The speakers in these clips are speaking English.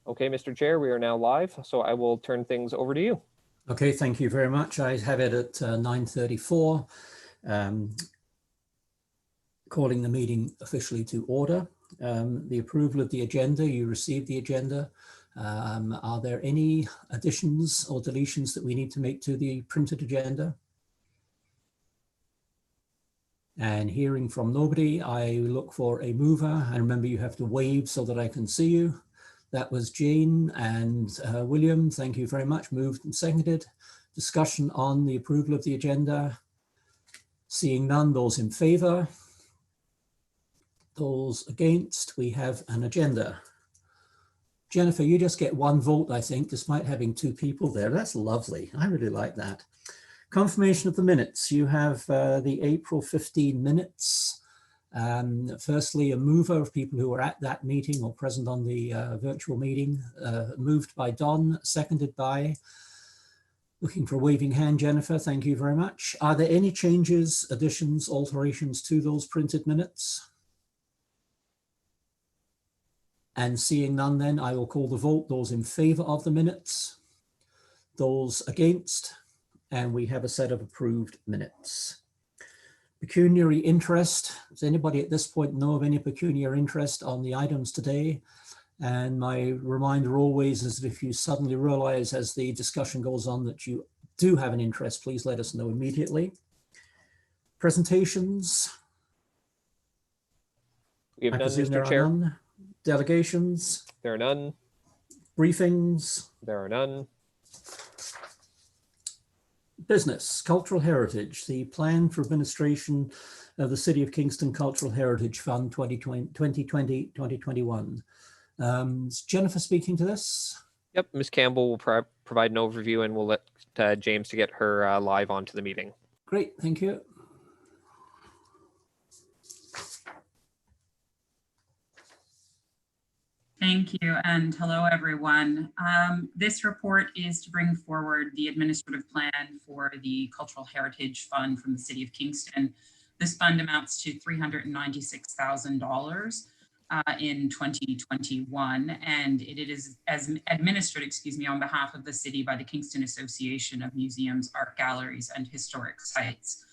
Okay, Mr. Chair, we are now live, so I will turn things over to you. Okay, thank you very much. I have it at 9:34, calling the meeting officially to order. The approval of the agenda, you received the agenda. Are there any additions or deletions that we need to make to the printed agenda? And hearing from nobody, I look for a mover. And remember, you have to wave so that I can see you. That was Jane and William. Thank you very much. Moved and seconded. Discussion on the approval of the agenda. Seeing none, those in favor. Those against, we have an agenda. Jennifer, you just get one vote, I think, despite having two people there. That's lovely. I really like that. Confirmation of the minutes. You have the April 15 minutes. Firstly, a mover of people who were at that meeting or present on the virtual meeting, moved by Don, seconded by, looking for a waving hand, Jennifer, thank you very much. Are there any changes, additions, alterations to those printed minutes? And seeing none then, I will call the vote. Those in favor of the minutes, those against, and we have a set of approved minutes. Pecuniary interest. Does anybody at this point know of any pecuniary interest on the items today? And my reminder always is that if you suddenly realize as the discussion goes on that you do have an interest, please let us know immediately. Presentations. We have none, Mr. Chair. None. Delegations. There are none. Briefings. There are none. Business, cultural heritage, the plan for administration of the City of Kingston Cultural Heritage Fund 2020-2021. Is Jennifer speaking to this? Yep, Ms. Campbell will provide an overview, and we'll let James to get her live onto the meeting. Great, thank you. Thank you, and hello, everyone. This report is to bring forward the administrative plan for the Cultural Heritage Fund from the City of Kingston. This fund amounts to $396,000 in 2021, and it is as administered, on behalf of the city by the Kingston Association of Museums, Art Galleries, and Historic Sites.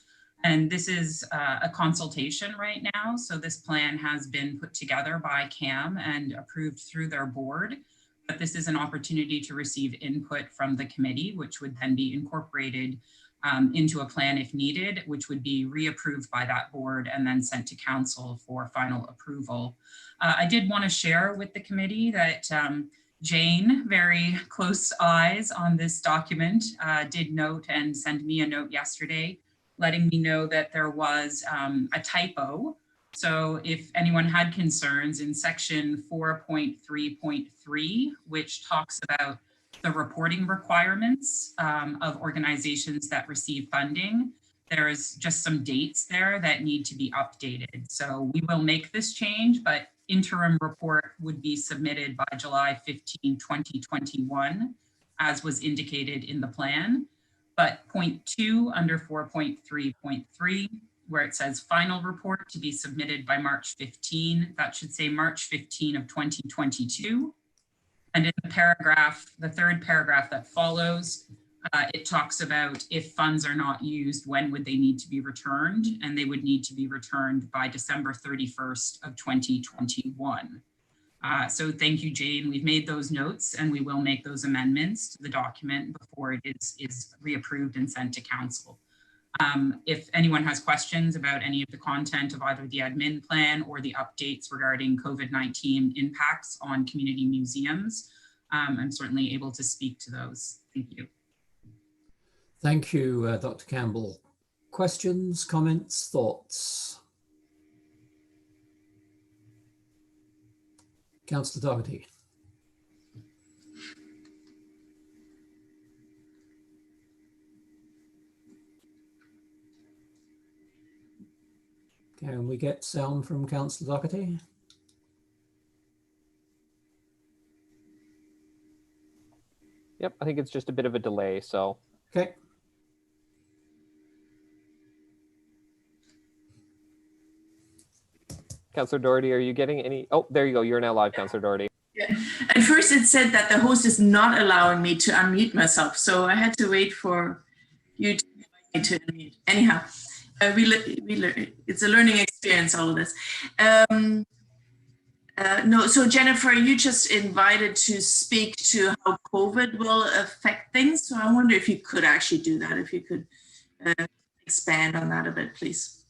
And this is a consultation right now. So this plan has been put together by CAM and approved through their board. But this is an opportunity to receive input from the committee, which would then be incorporated into a plan if needed, which would be reapproved by that board and then sent to council for final approval. I did want to share with the committee that Jane, very close eyes on this document, did note and send me a note yesterday letting me know that there was a typo. So if anyone had concerns in section 4.3.3, which talks about the reporting requirements of organizations that receive funding, there's just some dates there that need to be updated. So we will make this change, but interim report would be submitted by July 15, 2021, as was indicated in the plan. But point 2 under 4.3.3, where it says final report to be submitted by March 15, that should say March 15 of 2022. And in the paragraph, the third paragraph that follows, it talks about if funds are not used, when would they need to be returned? And they would need to be returned by December 31st of 2021. So thank you, Jane. We've made those notes and we will make those amendments to the document before it is reapproved and sent to council. If anyone has questions about any of the content of either the admin plan or the updates regarding COVID-19 impacts on community museums, I'm certainly able to speak to those. Thank you. Thank you, Dr. Campbell. Questions, comments, thoughts? Councillor Doherty. Can we get sound from Councillor Doherty? Yep, I think it's just a bit of a delay, so. Okay. Councillor Doherty, are you getting any? Oh, there you go. You're now live, Councillor Doherty. Yeah. At first it said that the host is not allowing me to unmute myself, so I had to wait for you to invite me to unmute. Anyhow, it's a learning experience, all of this. No, so Jennifer, you just invited to speak to how COVID will affect things. So I wonder if you could actually do that, if you could expand on that a bit, please.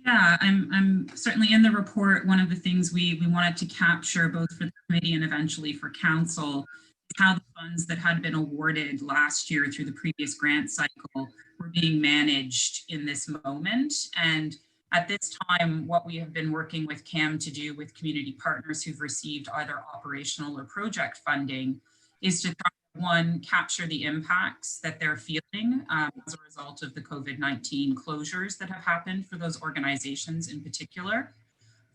Yeah, I'm certainly in the report. One of the things we wanted to capture both for the committee and eventually for council is how the funds that had been awarded last year through the previous grant cycle were being managed in this moment. And at this time, what we have been working with CAM to do with community partners who've received either operational or project funding is to try to, one, capture the impacts that they're feeling as a result of the COVID-19 closures that have happened for those organizations in particular.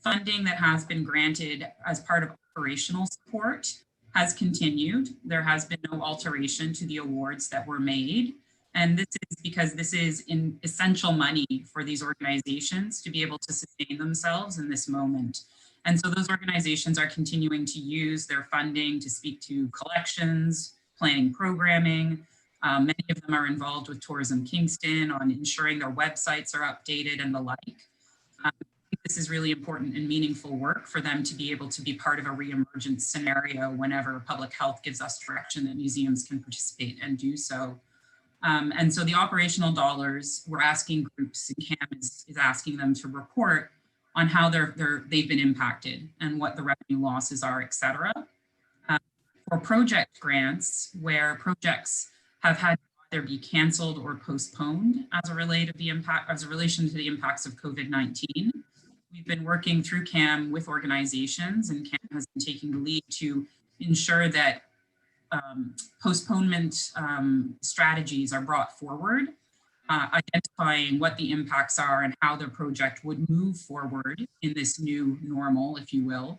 Funding that has been granted as part of operational support has continued. There has been no alteration to the awards that were made. And this is because this is essential money for these organizations to be able to sustain themselves in this moment. And so those organizations are continuing to use their funding to speak to collections, planning programming. Many of them are involved with Tourism Kingston on ensuring their websites are updated and the like. This is really important and meaningful work for them to be able to be part of a reemergence scenario whenever public health gives us direction that museums can participate and do so. And so the operational dollars, we're asking groups, and CAM is asking them to report on how they've been impacted and what the revenue losses are, et cetera. For project grants, where projects have had to either be canceled or postponed as a relation to the impacts of COVID-19, we've been working through CAM with organizations, and CAM has been taking the lead to ensure that postponement strategies are brought forward, identifying what the impacts are and how the project would move forward in this new normal, if you will,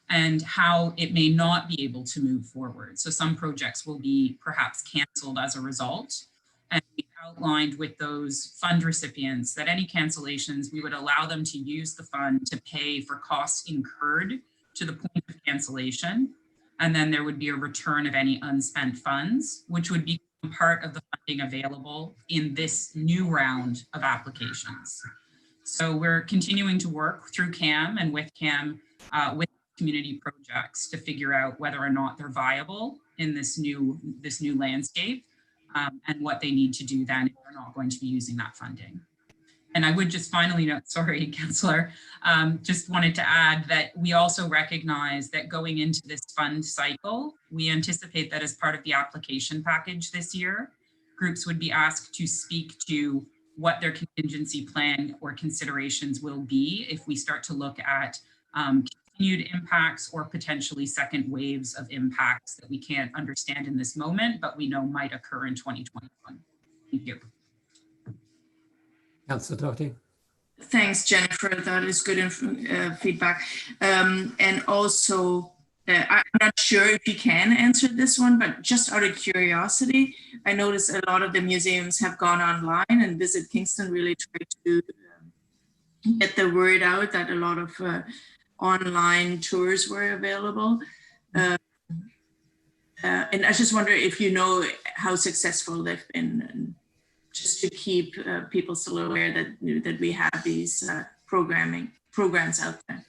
and how it may not be able to move forward. So some projects will be perhaps canceled as a result. And we outlined with those fund recipients that any cancellations, we would allow them to use the fund to pay for costs incurred to the point of cancellation. And then there would be a return of any unspent funds, which would become part of the funding available in this new round of applications. So we're continuing to work through CAM and with CAM with community projects to figure out whether or not they're viable in this new landscape and what they need to do then if they're not going to be using that funding. And I would just finally note, sorry, Councillor, just wanted to add that we also recognize that going into this fund cycle, we anticipate that as part of the application package this year, groups would be asked to speak to what their contingency plan or considerations will be if we start to look at continued impacts or potentially second waves of impacts that we can't understand in this moment, but we know might occur in 2021. Thank you. Councillor Doherty. Thanks, Jennifer. That is good feedback. And also, I'm not sure if you can answer this one, but just out of curiosity, I noticed a lot of the museums have gone online, and Visit Kingston really tried to get the word out that a lot of online tours were available. And I just wonder if you know how successful they've been, and just to keep people still aware that we have these programs out there.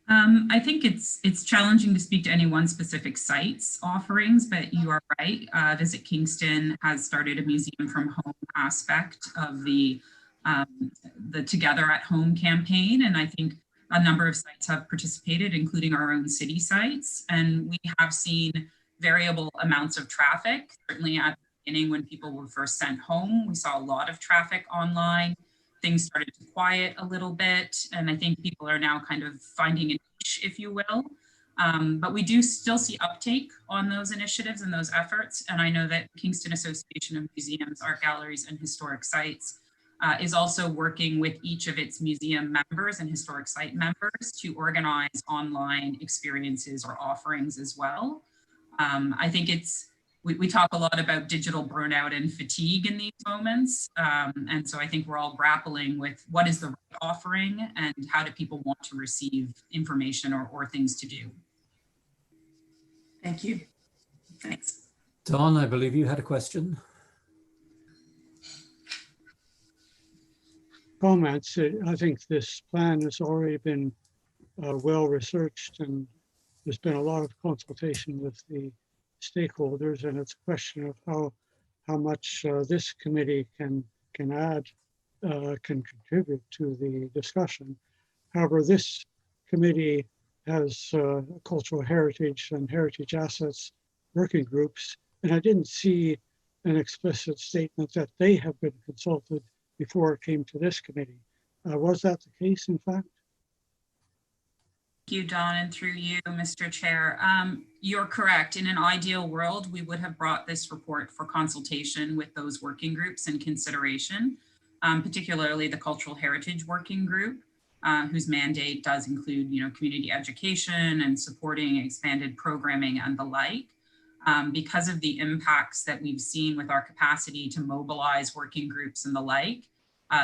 I think it's challenging to speak to any one specific site's offerings, but you are right. Visit Kingston has started a museum from home aspect of the Together at Home campaign, and I think a number of sites have participated, including our own city sites, and we have seen variable amounts of traffic. Certainly at the beginning, when people were first sent home, we saw a lot of traffic online. Things started to quiet a little bit, and I think people are now kind of finding a niche, if you will. But we do still see uptake on those initiatives and those efforts, and I know that Kingston Association of Museums, Art Galleries, and Historic Sites is also working with each of its museum members and historic site members to organize online experiences or offerings as well. I think we talk a lot about digital burnout and fatigue in these moments. And so I think we're all grappling with what is the right offering and how do people want to receive information or things to do. Thank you. Thanks. Don, I believe you had a question. Comments. I think this plan has already been well researched, and there's been a lot of consultation with the stakeholders, and it's a question of how much this committee can add, can contribute to the discussion. However, this committee has cultural heritage and heritage assets working groups, and I didn't see an explicit statement that they have been consulted before it came to this committee. Was that the case, in fact? Thank you, Don, and through you, Mr. Chair. You're correct. In an ideal world, we would have brought this report for consultation with those working groups in consideration, particularly the Cultural Heritage Working Group, whose mandate does include, community education and supporting expanded programming and the like. Because of the impacts that we've seen with our capacity to mobilize working groups and the like,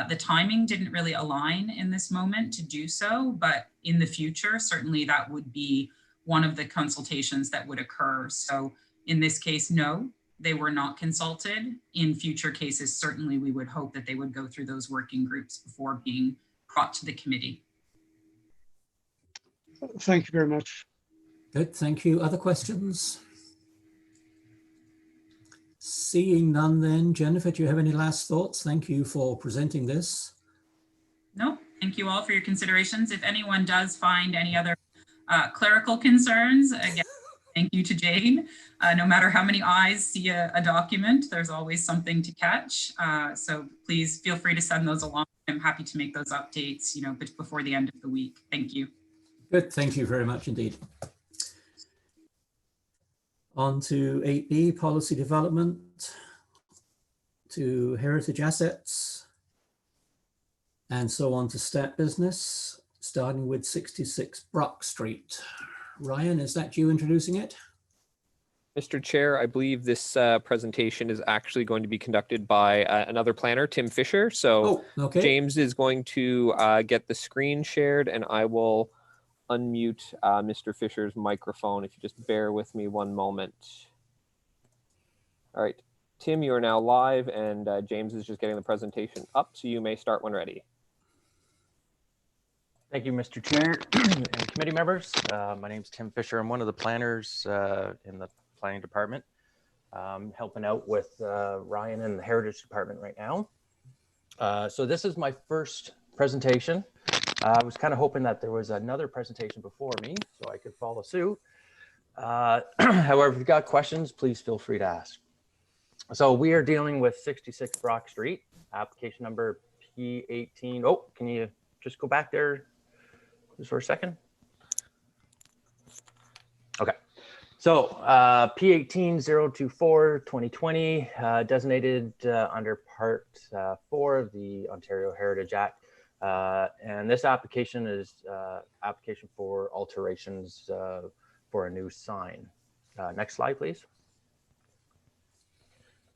the timing didn't really align in this moment to do so, but in the future, certainly that would be one of the consultations that would occur. So in this case, no, they were not consulted. In future cases, certainly we would hope that they would go through those working groups before being brought to the committee. Thank you very much. Good, thank you. Other questions? Seeing none then, Jennifer, do you have any last thoughts? Thank you for presenting this. No, thank you all for your considerations. If anyone does find any other clerical concerns, again, thank you to Jane. No matter how many eyes see a document, there's always something to catch. So please feel free to send those along. I'm happy to make those updates, before the end of the week. Thank you. Good, thank you very much indeed. On to 8B, policy development, to heritage assets, and so on to stat business, starting with 66 Brock Street. Ryan, is that you introducing it? Mr. Chair, I believe this presentation is actually going to be conducted by another planner, Tim Fisher. So okay. James is going to get the screen shared, and I will unmute Mr. Fisher's microphone if you just bear with me one moment. All right, Tim, you are now live, and James is just getting the presentation up, so you may start when ready. Thank you, Mr. Chair and committee members. My name is Tim Fisher. I'm one of the planners in the planning department, helping out with Ryan in the heritage department right now. So this is my first presentation. I was kind of hoping that there was another presentation before me so I could follow suit. However, if you've got questions, please feel free to ask. So we are dealing with 66 Brock Street, application number P18. Oh, can you just go back there just for a second? Okay. So P18-024-2020, designated under Part 4 of the Ontario Heritage Act. And this application is application for alterations for a new sign. Next slide, please.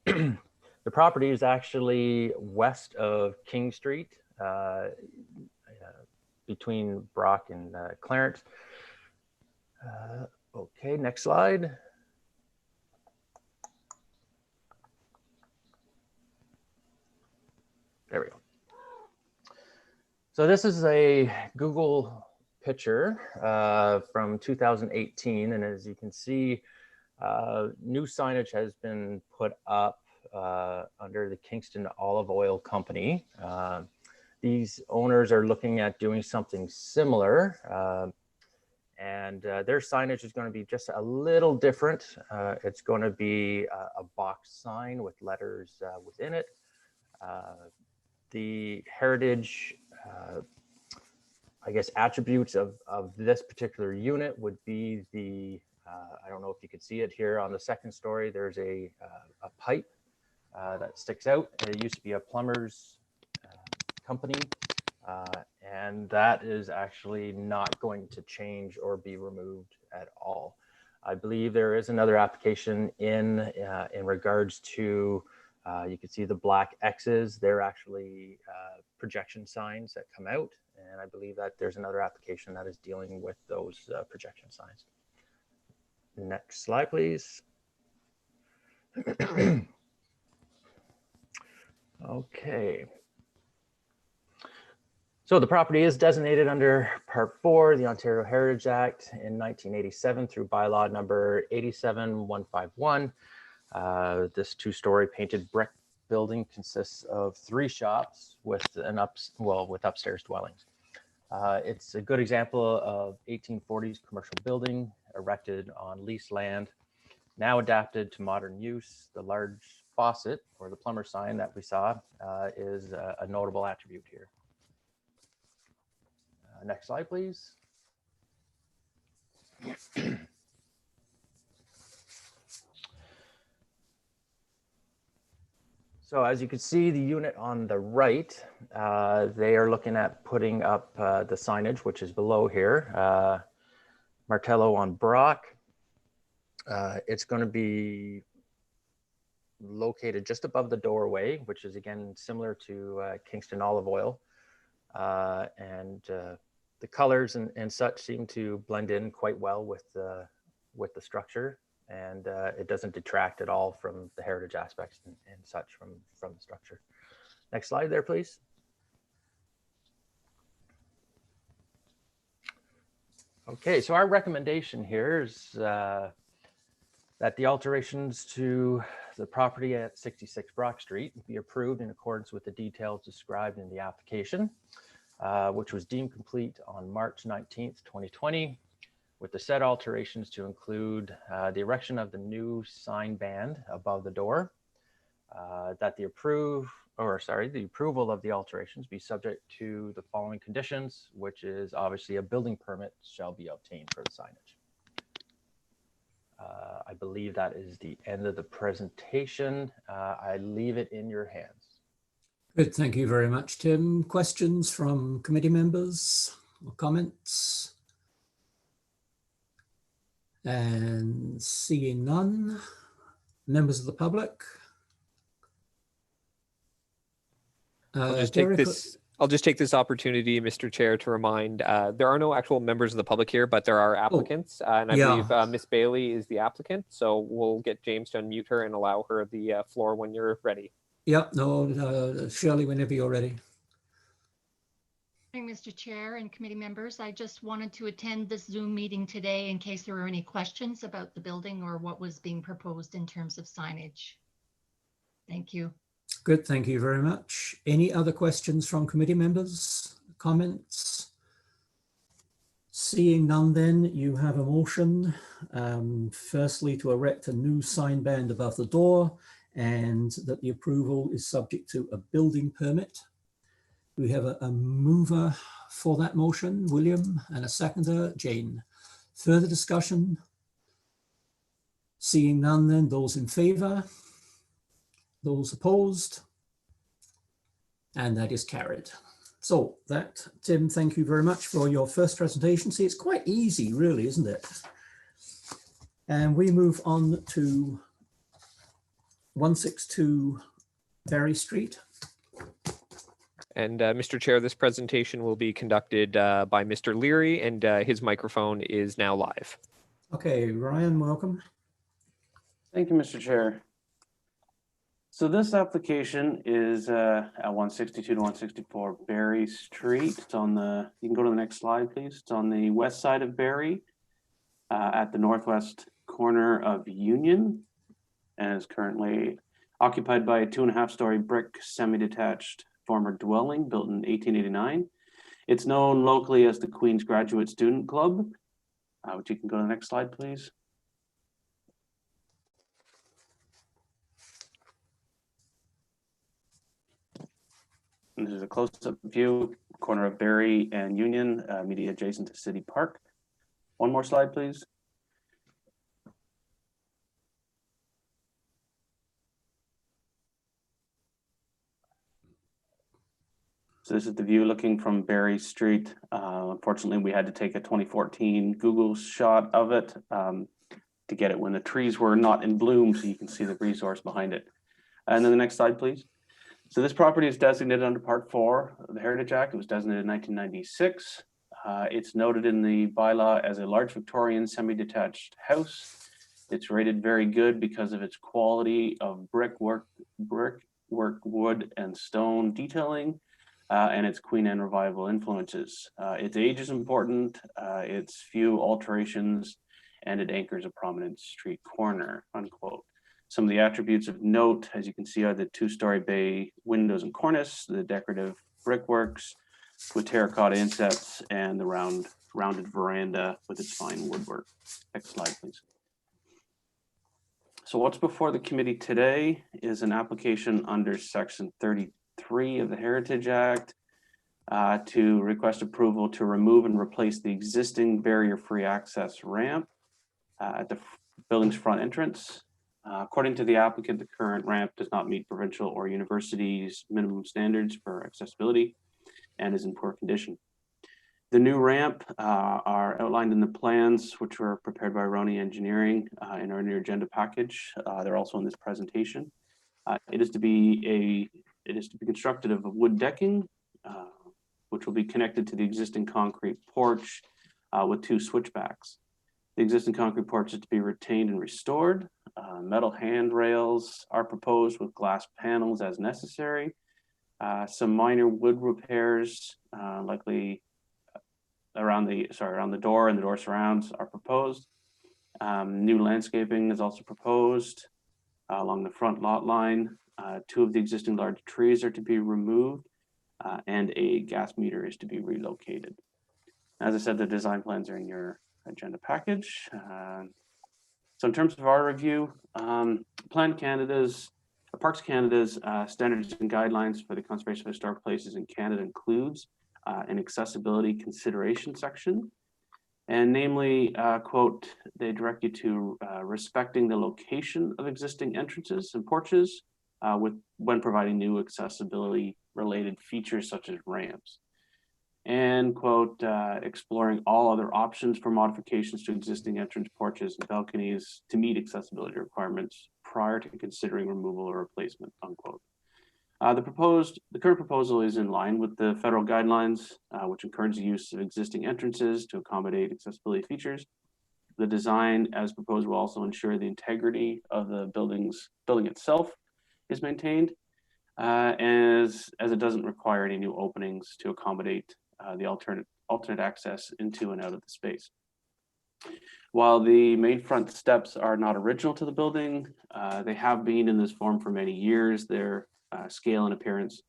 The property is actually west of King Street, between Brock and Clarence. Okay, next slide. There we go. So this is a Google picture from 2018, and as you can see, new signage has been put up under the Kingston Olive Oil Company. These owners are looking at doing something similar, and their signage is going to be just a little different. It's going to be a box sign with letters within it. The heritage I guess attributes of this particular unit would be the, I don't know if you could see it here on the second story, there's a pipe that sticks out. It used to be a plumber's company, and that is actually not going to change or be removed at all. I believe there is another application in regards to, you can see the black X's, they're actually projection signs that come out. And I believe that there's another application that is dealing with those projection signs. Next slide, please. Okay. So the property is designated under Part 4, the Ontario Heritage Act in 1987 through bylaw number 87151. This two-story painted brick building consists of 3 shops with upstairs dwellings. It's a good example of 1840s commercial building erected on leased land, now adapted to modern use. The large faucet or the plumber sign that we saw is a notable attribute here. Next slide, please. So as you can see, the unit on the right, they are looking at putting up the signage, which is below here, Martello on Brock. It's going to be located just above the doorway, which is again similar to Kingston olive oil. The colors and such seem to blend in quite well with the structure, and it doesn't detract at all from the heritage aspects and such from the structure. Next slide there, please. Okay, so our recommendation here is that the alterations to the property at 66 Brock Street be approved in accordance with the details described in the application, which was deemed complete on March 19th, 2020, with the said alterations to include the erection of the new sign band above the door, that the approval of the alterations be subject to the following conditions, which is obviously a building permit shall be obtained for the signage. I believe that is the end of the presentation. I leave it in your hands. Good, thank you very much, Tim. Questions from committee members or comments? And seeing none, members of the public? I'll just take this opportunity, Mr. Chair, to remind there are no actual members of the public here, but there are applicants, and I believe Miss Bailey is the applicant. So we'll get James to unmute her and allow her the floor when you're ready. Yep, no, Shirley, whenever you're ready. Morning, Mr. Chair and committee members. I just wanted to attend this Zoom meeting today in case there were any questions about the building or what was being proposed in terms of signage. Thank you. Good, thank you very much. Any other questions from committee members, comments? Seeing none, then you have a motion, firstly to erect a new sign band above the door, and that the approval is subject to a building permit. We have a mover for that motion, William, and a seconder, Jane. Further discussion? Seeing none, then those in favor? Those opposed? And that is carried. So that, Tim, thank you very much for your first presentation. See, it's quite easy, really, isn't it? And we move on to 162 Barrie Street. And Mr. Chair, this presentation will be conducted by Mr. Leary, and his microphone is now live. Okay, Ryan, welcome. Thank you, Mr. Chair. So this application is at 162 to 164 Barrie Street. It's on the, you can go to the next slide, please. It's on the west side of Barrie, at the northwest corner of Union, and is currently occupied by a 2.5-story brick semi-detached former dwelling built in 1889. It's known locally as the Queen's Graduate Student Club, which you can go to the next slide, please. And this is a close-up view, corner of Barrie and Union, immediately adjacent to City Park. One more slide, please. So this is the view looking from Barrie Street. Unfortunately, we had to take a 2014 Google shot of it to get it when the trees were not in bloom, so you can see the resource behind it. And then the next slide, please. So this property is designated under Part 4 of the Heritage Act. It was designated in 1996. It's noted in the bylaw as a large Victorian semi-detached house It's rated very good because of its quality of brickwork, wood and stone detailing, and its Queen Anne revival influences. Its age is important, its few alterations, and it anchors a prominent street corner, unquote. Some of the attributes of note, as you can see, are the two-story bay windows and cornice, the decorative brickworks with terracotta insets, and the rounded veranda with its fine woodwork. Next slide, please. So what's before the committee today is an application under Section 33 of the Heritage Act to request approval to remove and replace the existing barrier-free access ramp at the building's front entrance. According to the applicant, the current ramp does not meet provincial or universities' minimum standards for accessibility and is in poor condition. The new ramp are outlined in the plans, which were prepared by Roni Engineering in our new agenda package. They're also in this presentation. It is to be constructed of wood decking, which will be connected to the existing concrete porch with two switchbacks. The existing concrete porch is to be retained and restored. Metal handrails are proposed with glass panels as necessary. Some minor wood repairs, likely around the door and the door surrounds, are proposed. New landscaping is also proposed along the front lot line. Two of the existing large trees are to be removed, and a gas meter is to be relocated. As I said, the design plans are in your agenda package. So in terms of our review, Parks Canada's standards and guidelines for the conservation of historic places in Canada includes an accessibility consideration section. And namely, quote, they direct you to respecting the location of existing entrances and porches when providing new accessibility related features such as ramps. And quote, exploring all other options for modifications to existing entrance porches and balconies to meet accessibility requirements prior to considering removal or replacement, unquote. The current proposal is in line with the federal guidelines, which encourage the use of existing entrances to accommodate accessibility features. The design as proposed will also ensure the integrity of the building itself is maintained, as it doesn't require any new openings to accommodate the alternate access into and out of the space. While the main front steps are not original to the building, they have been in this form for many years. Their scale and appearance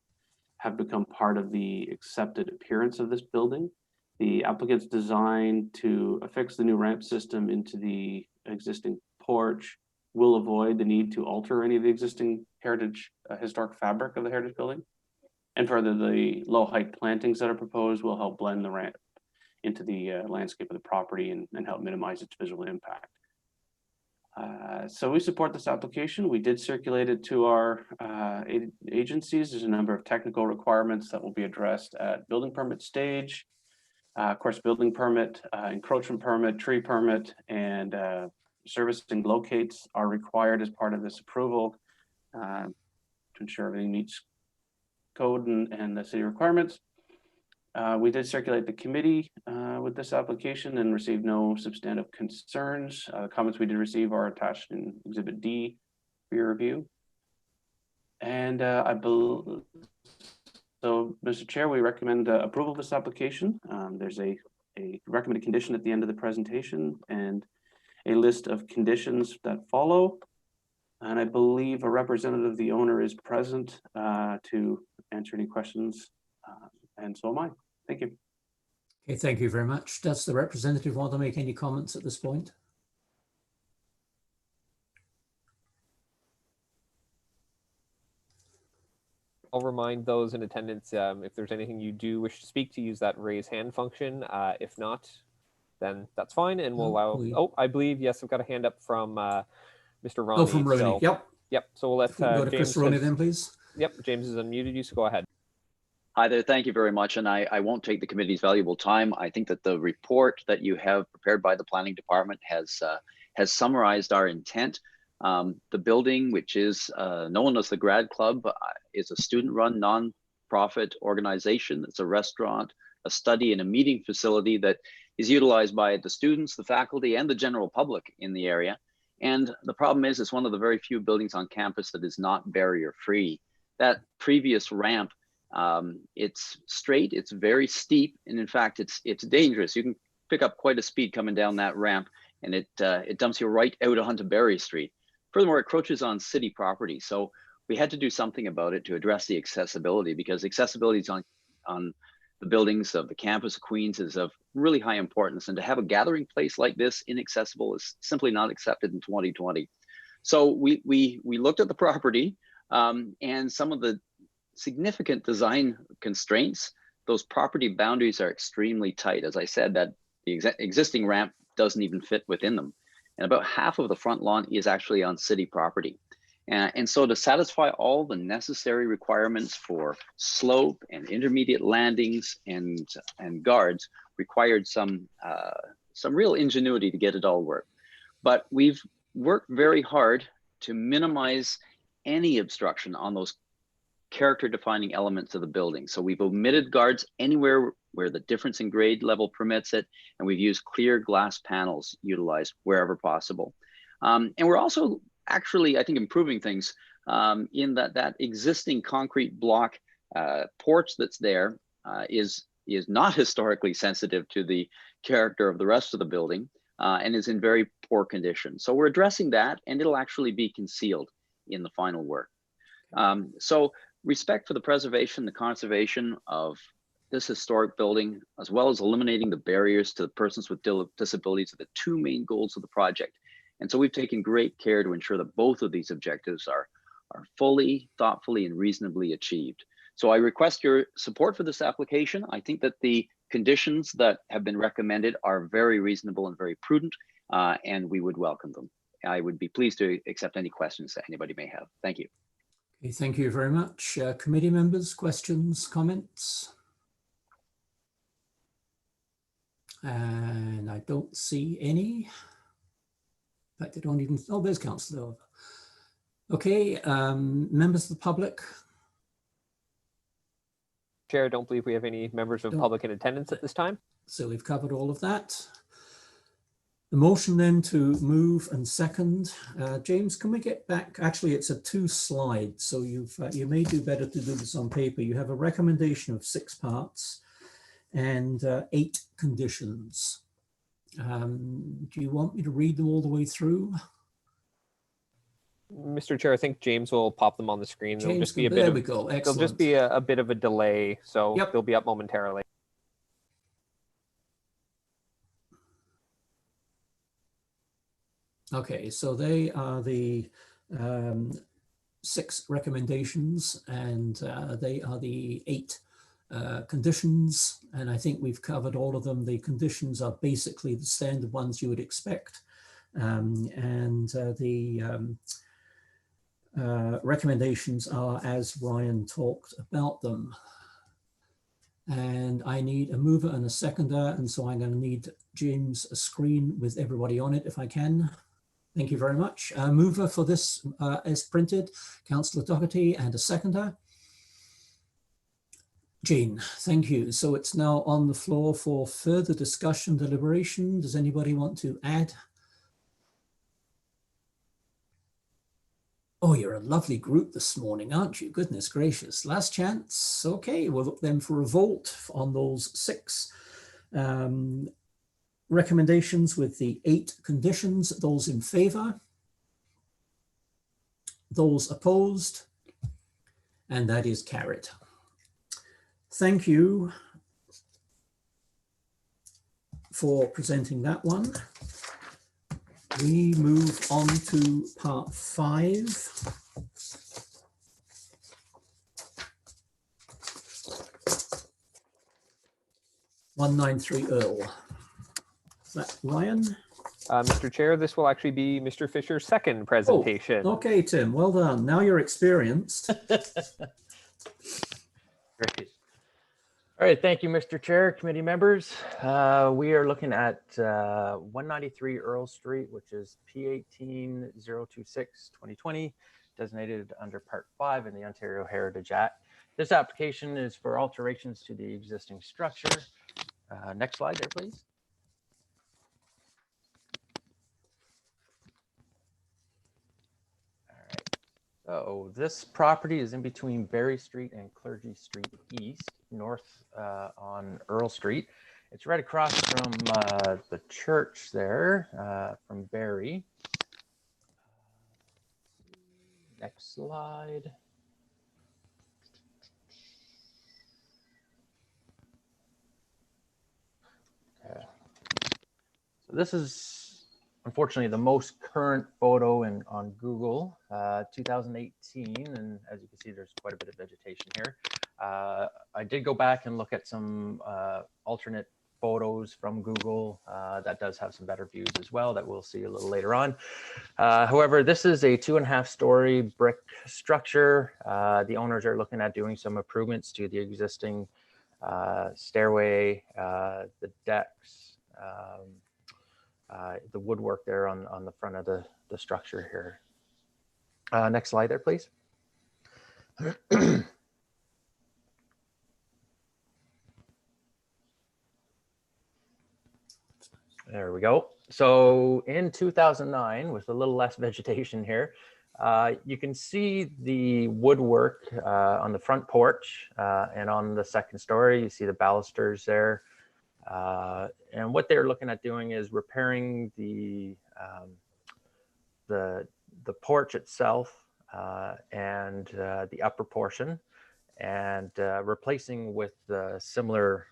have become part of the accepted appearance of this building. The applicant's design to affix the new ramp system into the existing porch will avoid the need to alter any of the existing historic fabric of the heritage building. And further, the low height plantings that are proposed will help blend the ramp into the landscape of the property and help minimize its visual impact. So we support this application. We did circulate it to our agencies. There's a number of technical requirements that will be addressed at building permit stage. Of course, building permit, encroachment permit, tree permit, and servicing locates are required as part of this approval to ensure everything meets code and the city requirements. We did circulate the committee with this application and received no substantive concerns. Comments we did receive are attached in Exhibit D for your review. And so, Mr. Chair, we recommend approval of this application. There's a recommended condition at the end of the presentation and a list of conditions that follow. And I believe a representative of the owner is present to answer any questions, and so am I. Thank you. Okay, thank you very much. Does the representative want to make any comments at this point? I'll remind those in attendance, if there's anything you do wish to speak to, use that raise hand function. If not, then that's fine, and we'll allow. Oh, I believe, yes, I've got a hand up from Mr. Roney. Oh, from Roney, so, yep. Yep, so we'll let go to James. Chris Roney then, please. Yep, James has unmuted you, so go ahead. Hi there, thank you very much. And I won't take the committee's valuable time. I think that the report that you have prepared by the planning department has summarized our intent. The building, which is known as the Grad Club, is a student-run non-profit organization. It's a restaurant, a study, and a meeting facility that is utilized by the students, the faculty, and the general public in the area. And the problem is, it's one of the very few buildings on campus that is not barrier free. That previous ramp, it's straight, it's very steep, and in fact, it's dangerous. You can pick up quite a speed coming down that ramp, and it dumps you right out onto Barrie Street. Furthermore, it encroaches on city property. So we had to do something about it to address the accessibility, because accessibility is on the buildings of the campus of Queens is of really high importance. And to have a gathering place like this inaccessible is simply not accepted in 2020. So we looked at the property and some of the significant design constraints. Those property boundaries are extremely tight. As I said, that the existing ramp doesn't even fit within them. And about half of the front lawn is actually on city property. And so to satisfy all the necessary requirements for slope and intermediate landings and guards required some real ingenuity to get it all work. But we've worked very hard to minimize any obstruction on those character defining elements of the building. So we've omitted guards anywhere where the difference in grade level permits it, and we've used clear glass panels utilized wherever possible. And we're also actually, I think, improving things in that existing concrete block porch that's there is not historically sensitive to the character of the rest of the building and is in very poor condition. So we're addressing that, and it'll actually be concealed in the final work. So respect for the preservation, the conservation of this historic building, as well as eliminating the barriers to the persons with disabilities, are the two main goals of the project. And so we've taken great care to ensure that both of these objectives are fully, thoughtfully, and reasonably achieved. So I request your support for this application. I think that the conditions that have been recommended are very reasonable and very prudent, and we would welcome them. I would be pleased to accept any questions that anybody may have. Thank you. Okay, thank you very much. Committee members, questions, comments? And I don't see any. In fact, I don't even, oh, there's Councillor Oliver. Okay, members of the public? Chair, I don't believe we have any members of the public in attendance at this time. So we've covered all of that. The motion then to move and second. James, can we get back? Actually, it's a 2 slide, so you may do better to do this on paper. You have a recommendation of 6 parts and 8 conditions. Do you want me to read them all the way through? Mr. Chair, I think James will pop them on the screen. There'll just be a bit of, there'll just be a bit of a delay, so they'll be up momentarily. Okay, so they are the 6 recommendations, and they are the 8 conditions, and I think we've covered all of them. The conditions are basically the standard ones you would expect, and the recommendations are as Ryan talked about them. And I need a mover and a seconder, and so I'm going to need, James, a screen with everybody on it if I can. Thank you very much. Mover for this as printed, Councillor Doherty, and a seconder. Jane, thank you. So it's now on the floor for further discussion, deliberation. Does anybody want to add? Oh, you're a lovely group this morning, aren't you? Goodness gracious. Last chance. Okay, we'll look then for a vote on those 6 recommendations with the 8 conditions. Those in favour? Those opposed? And that is carried. Thank you for presenting that one. We move on to part 5. (193) Earl. Is that Ryan? Mr. Chair, this will actually be Mr. Fisher's second presentation. Oh, okay, Tim, well done. Now you're experienced. Great. All right, thank you, Mr. Chair, committee members. We are looking at 193 Earl Street, which is P18026-2020, designated under Part 5 in the Ontario Heritage Act. This application is for alterations to the existing structure. Next slide there, please. So this property is in between Barrie Street and Clergy Street East, north on Earl Street. It's right across from the church there, from Barrie. Next slide. Okay. So this is unfortunately the most current photo on Google, 2018, and as you can see, there's quite a bit of vegetation here. I did go back and look at some alternate photos from Google that does have some better views as well that we'll see a little later on. However, this is a 2.5-story brick structure. The owners are looking at doing some improvements to the existing stairway, the decks, the woodwork there on the front of the structure here. Next slide there, please. There we go. So in 2009, with a little less vegetation here, you can see the woodwork on the front porch and on the second story. You see the balusters there. And what they're looking at doing is repairing the porch itself and the upper portion, and replacing with similar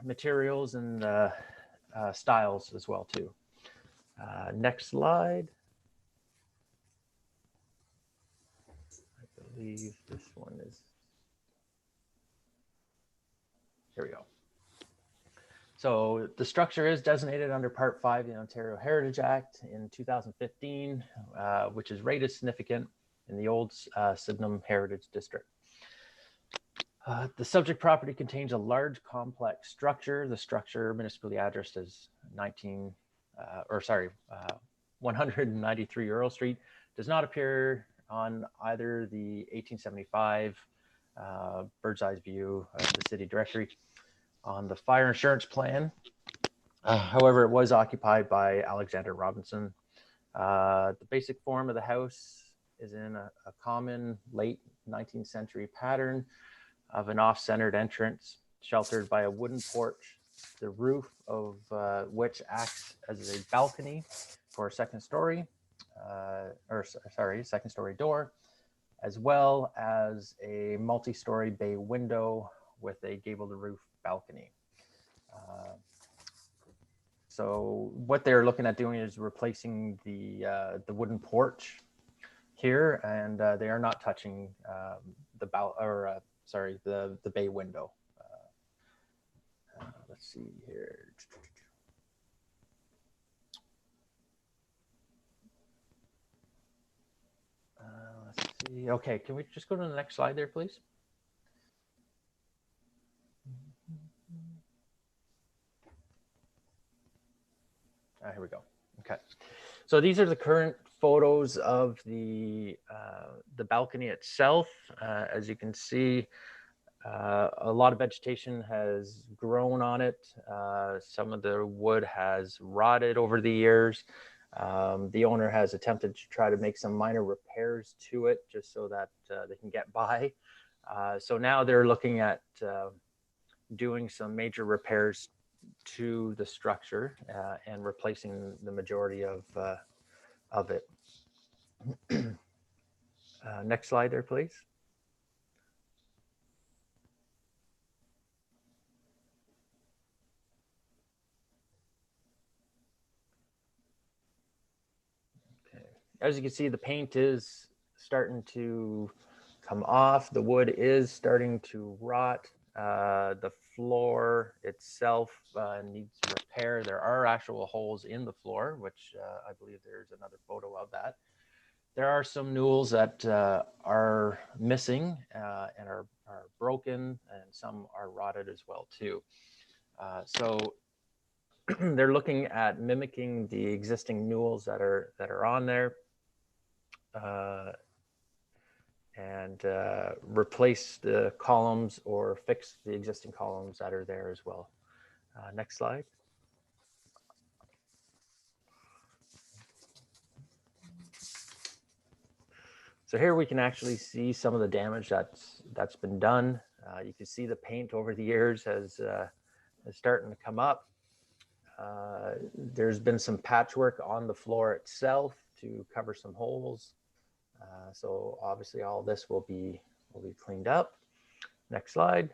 materials and styles as well too. Next slide. I believe this one is. Here we go. So the structure is designated under Part 5 of the Ontario Heritage Act in 2015, which is rated significant in the old Sydenham Heritage District. The subject property contains a large complex structure. The structure, municipally addressed as 193 Earl Street, does not appear on either the 1875 bird's eye view of the city directory on the fire insurance plan. However, it was occupied by Alexander Robinson. The basic form of the house is in a common late 19th century pattern of an off-centered entrance sheltered by a wooden porch, the roof of which acts as a balcony for a second story door, as well as a multi-story bay window with a gabled roof balcony. So what they're looking at doing is replacing the wooden porch here, and they are not touching the bay window. Let's see here. Let's see. Okay, can we just go to the next slide there, please? Here we go. Okay, so these are the current photos of the balcony itself. As you can see, a lot of vegetation has grown on it. Some of the wood has rotted over the years. The owner has attempted to try to make some minor repairs to it just so that they can get by. So now they're looking at doing some major repairs to the structure and replacing the majority of it. Next slide there, please. Okay. As you can see, the paint is starting to come off. The wood is starting to rot. The floor itself needs repair. There are actual holes in the floor, which I believe there's another photo of that. There are some newels that are missing and are broken, and some are rotted as well too. So they're looking at mimicking the existing newels that are on there. And replace the columns or fix the existing columns that are there as well. Next slide. So here we can actually see some of the damage that's been done. You can see the paint over the years is starting to come up. There's been some patchwork on the floor itself to cover some holes. So obviously all this will be cleaned up. Next slide.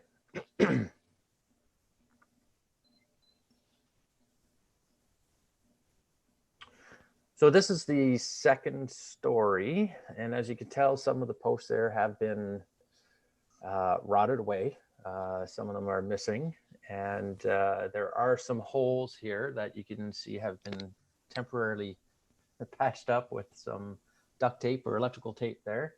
So this is the second story. And as you can tell, some of the posts there have been rotted away. Some of them are missing. And there are some holes here that you can see have been temporarily patched up with some duct tape or electrical tape there.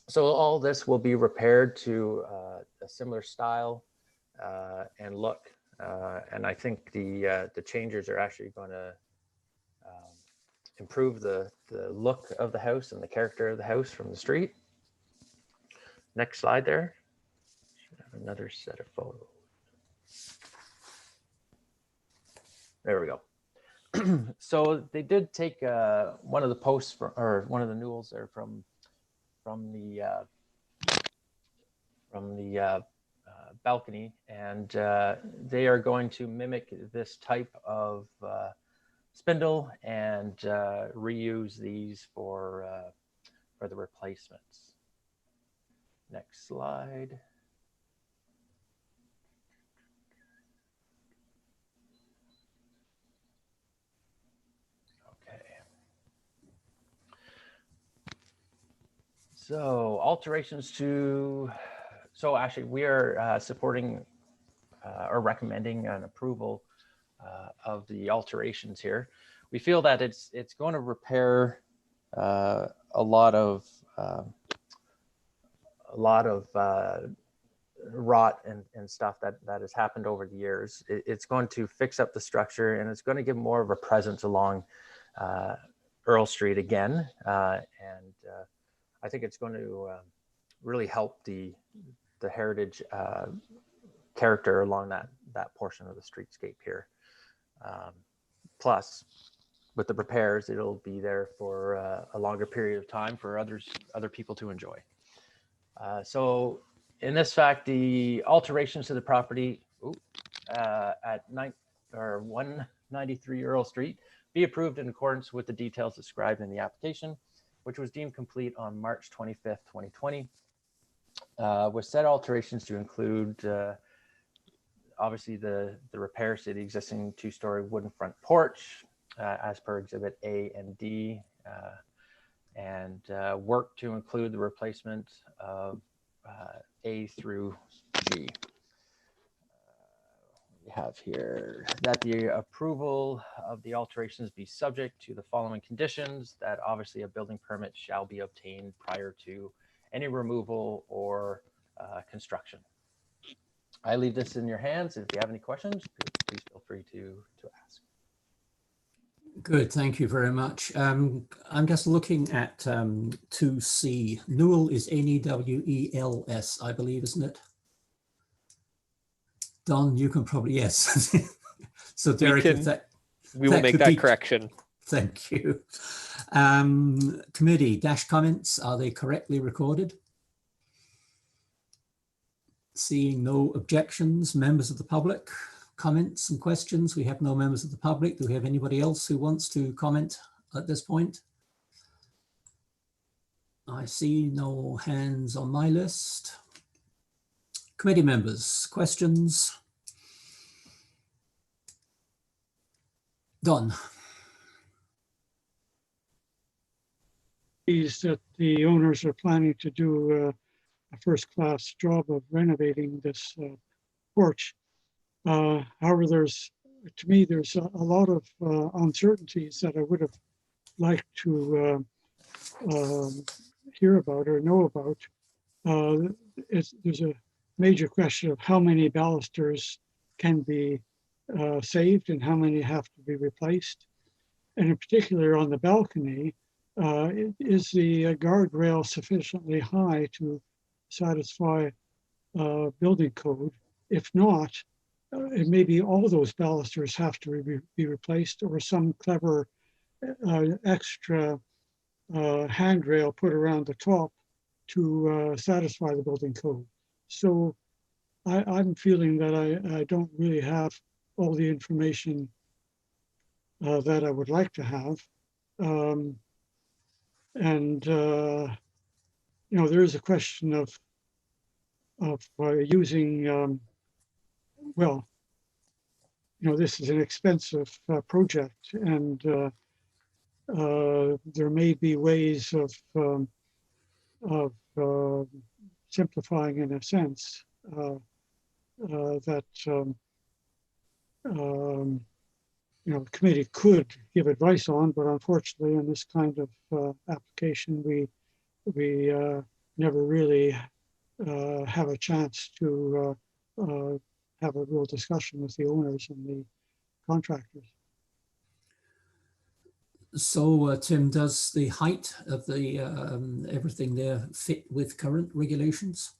So all this will be repaired to a similar style and look. And I think the changers are actually going to improve the look of the house and the character of the house from the street. Next slide there. Should have another set of photos. There we go. So they did take one of the posts or one of the newels there from the balcony, and they are going to mimic this type of spindle and reuse these for the replacements. Next slide. So alterations to, so actually we are supporting or recommending an approval of the alterations here. We feel that it's going to repair a lot of rot and stuff that has happened over the years. It's going to fix up the structure, and it's going to give more of a presence along Earl Street again. And I think it's going to really help the heritage character along that portion of the streetscape here. Plus, with the repairs, it'll be there for a longer period of time for other people to enjoy. So in this fact, the alterations to the property at 193 Earl Street be approved in accordance with the details described in the application, which was deemed complete on March 25th, 2020. With said alterations to include obviously the repairs to the existing two-story wooden front porch as per Exhibit A and D, and work to include the replacement of A through G. We have here that the approval of the alterations be subject to the following conditions: that obviously a building permit shall be obtained prior to any removal or construction. I leave this in your hands. If you have any questions, please feel free to ask. Good, thank you very much. I'm just looking at 2C. Newell is N-E-W-E-L-S, I believe, isn't it? Don, you can probably, yes. So Derek, we will make that correction. Thank you. Committee dash comments, are they correctly recorded? Seeing no objections, members of the public, comments and questions. We have no members of the public. Do we have anybody else who wants to comment at this point? I see no hands on my list. Committee members, questions? Don. Is that the owners are planning to do a first-class job of renovating this porch. However, to me, there's a lot of uncertainties that I would have liked to hear about or know about. There's a major question of how many balusters can be saved and how many have to be replaced. And in particular on the balcony, is the guardrail sufficiently high to satisfy building code? If not, it may be all those balusters have to be replaced, or some clever extra handrail put around the top to satisfy the building code. So I'm feeling that I don't really have all the information that I would like to have. You know, there is a question of using, well, you know, this is an expensive project, and there may be ways of simplifying in a sense that you know, the committee could give advice on, but unfortunately in this kind of application, we never really have a chance to have a real discussion with the owners and the contractors. So Tim, does the height of the everything there fit with current regulations?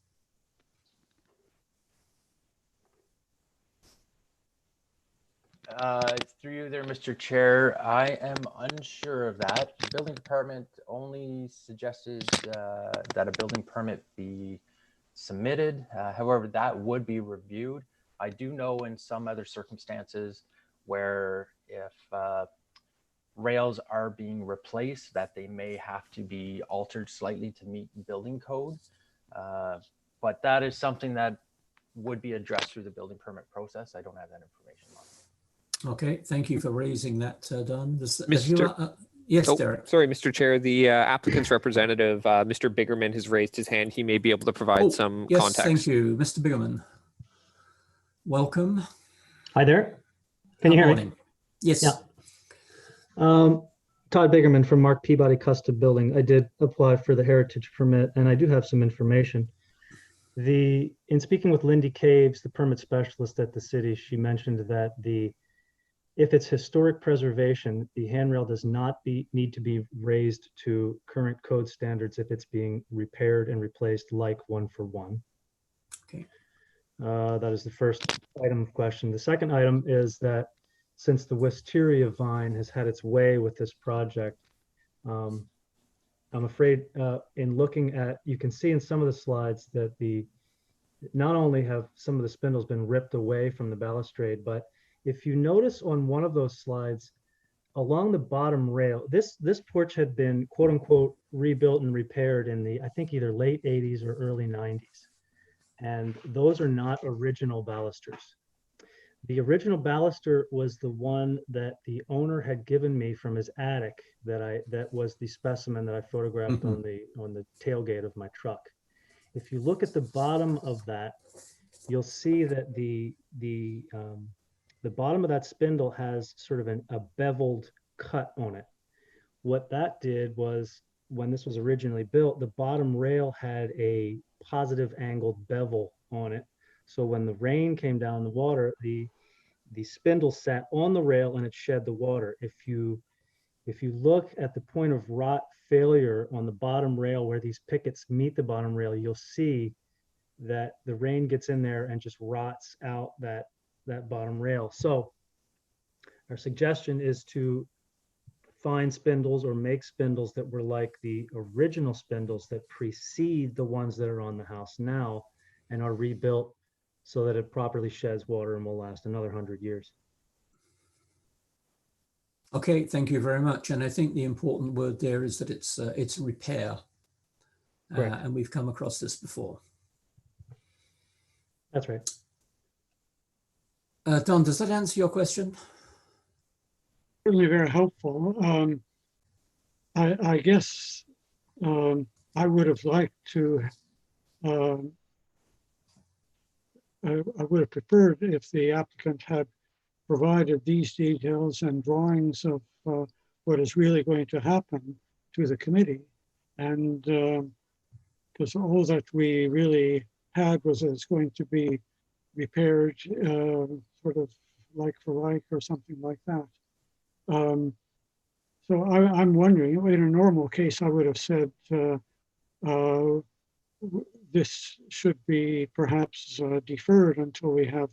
Through you there, Mr. Chair, I am unsure of that. The building department only suggested that a building permit be submitted. However, that would be reviewed. I do know in some other circumstances where if rails are being replaced, that they may have to be altered slightly to meet building code. But that is something that would be addressed through the building permit process. I don't have that information on. Okay, thank you for raising that, Don. Yes, Derek. Sorry, Mr. Chair. The applicant's representative, Mr. Biggerman, has raised his hand. He may be able to provide some context. Thank you, Mr. Biggerman. Welcome. Hi there. Can you hear me? Yes. Yeah. Todd Biggerman from Mark Peabody Custom Building. I did apply for the heritage permit, and I do have some information. In speaking with Lindy Caves, the permit specialist at the city, she mentioned that if it's historic preservation, the handrail does not need to be raised to current code standards if it's being repaired and replaced like 1-for-1. Okay. That is the first item of question. The second item is that since the wisteria vine has had its way with this project, I'm afraid in looking at, you can see in some of the slides that not only have some of the spindles been ripped away from the balustrade, but if you notice on one of those slides, along the bottom rail, this porch had been quote unquote rebuilt and repaired in I think either late 80s or early 90s. And those are not original balusters. The original baluster was the one that the owner had given me from his attic that was the specimen that I photographed on the tailgate of my truck. If you look at the bottom of that, you'll see that the bottom of that spindle has sort of a beveled cut on it. What that did was, when this was originally built, the bottom rail had a positive angled bevel on it. So when the rain came down the water, the spindle sat on the rail and it shed the water. If you look at the point of rot failure on the bottom rail where these pickets meet the bottom rail, you'll see that the rain gets in there and just rots out that bottom rail. So our suggestion is to find spindles or make spindles that were like the original spindles that precede the ones that are on the house now and are rebuilt so that it properly sheds water and will last another 100 years. Okay, thank you very much. And I think the important word there is that it's repair. And we've come across this before. That's right. Don, does that answer your question? Certainly very helpful. I guess I would have liked to, I would have preferred if the applicant had provided these details and drawings of what is really going to happen to the committee. And because all that we really had was that it's going to be repaired sort of like for like or something like that. So I'm wondering, in a normal case, I would have said this should be perhaps deferred until we have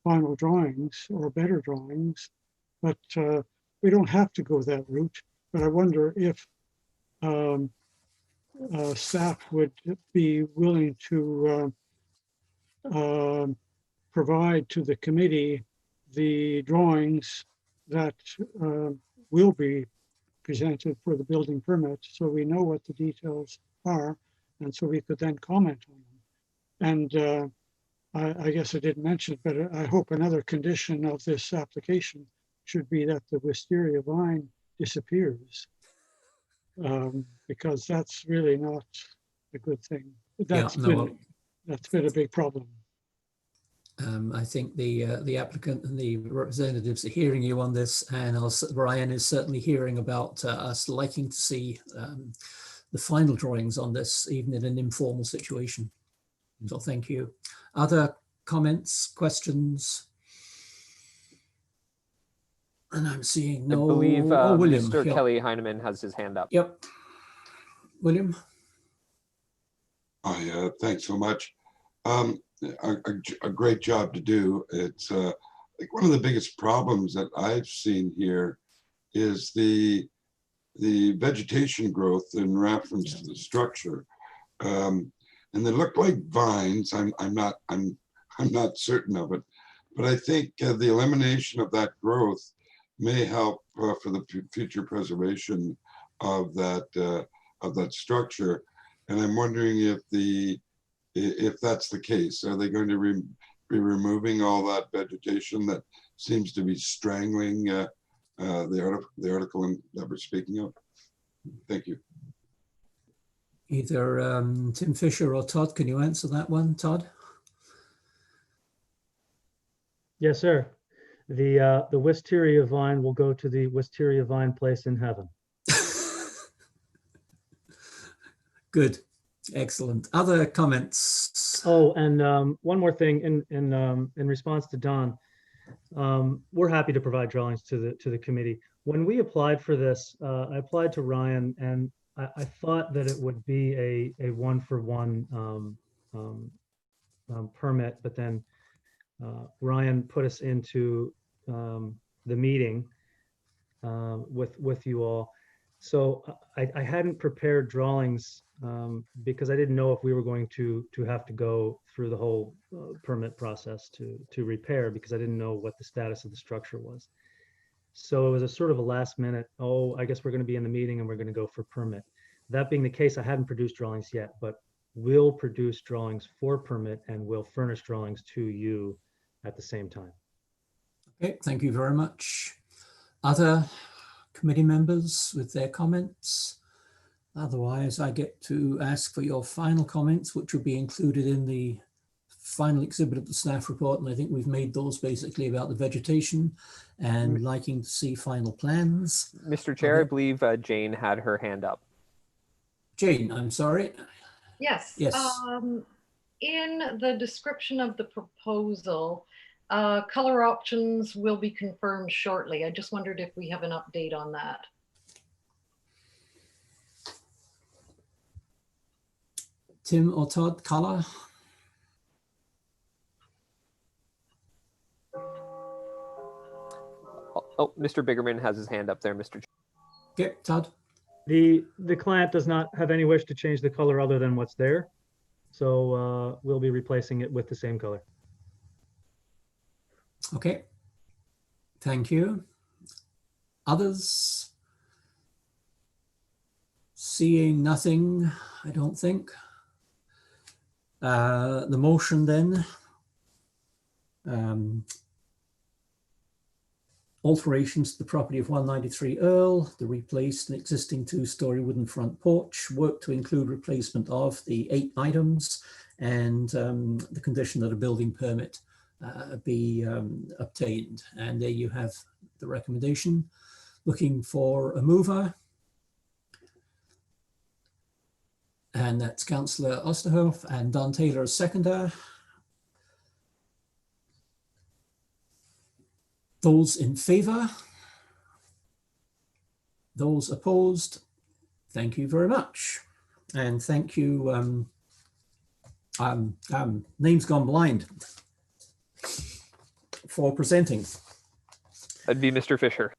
final drawings or better drawings, but we don't have to go that route. But I wonder if staff would be willing to provide to the committee the drawings that will be presented for the building permit, so we know what the details are, and so we could then comment on them. And I guess I didn't mention it, but I hope another condition of this application should be that the wisteria vine disappears, because that's really not a good thing. That's been a big problem. I think the applicant and the representatives are hearing you on this, and also Brian is certainly hearing about us liking to see the final drawings on this, even in an informal situation. So thank you. Other comments, questions? And I'm seeing no. I believe William, Mr. yeah. Kelly Heineman has his hand up. Yep. William? Hi, thanks so much. A great job to do. It's like one of the biggest problems that I've seen here is the vegetation growth in reference to the structure, and they look like vines. I'm not certain of it, but I think the elimination of that growth may help for the future preservation of that structure. And I'm wondering if that's the case. Are they going to be removing all that vegetation that seems to be strangling the article that we're speaking of? Thank you. Either Tim Fisher or Todd, can you answer that one, Todd? Yes, sir. The wisteria vine will go to the wisteria vine place in heaven. Good. Excellent. Other comments? Oh, and one more thing in response to Don, we're happy to provide drawings to the committee. When we applied for this, I applied to Ryan, and I thought that it would be a one-for-one permit, but then Ryan put us into the meeting with you all. So I hadn't prepared drawings because I didn't know if we were going to have to go through the whole permit process to repair, because I didn't know what the status of the structure was. So it was a sort of a last minute, oh, I guess we're going to be in the meeting and we're going to go for permit. That being the case, I hadn't produced drawings yet, but we'll produce drawings for permit and we'll furnish drawings to you at the same time. Okay, thank you very much. Other committee members with their comments? Otherwise, I get to ask for your final comments, which will be included in the final exhibit of the staff report. And I think we've made those basically about the vegetation and liking to see final plans. Mr. Chair, I believe Jane had her hand up. Jane, I'm sorry. Yes. Yes. In the description of the proposal, color options will be confirmed shortly. I just wondered if we have an update on that. Tim or Todd, color? Oh, Mr. Biggerman has his hand up there, Mr. Chair. Okay, Todd. The client does not have any wish to change the color other than what's there. So we'll be replacing it with the same color. Okay, thank you. Others? Seeing nothing, I don't think. The motion then. Alterations to the property of 193 Earl, the replaced an existing two-story wooden front porch, work to include replacement of the 8 items, and the condition that a building permit be obtained. And there you have the recommendation. Looking for a mover. And that's Councillor Osterhoff and Don Taylor as seconder. Those in favour? Those opposed? Thank you very much. And thank you, name's gone blind, for presenting. That'd be Mr. Fisher.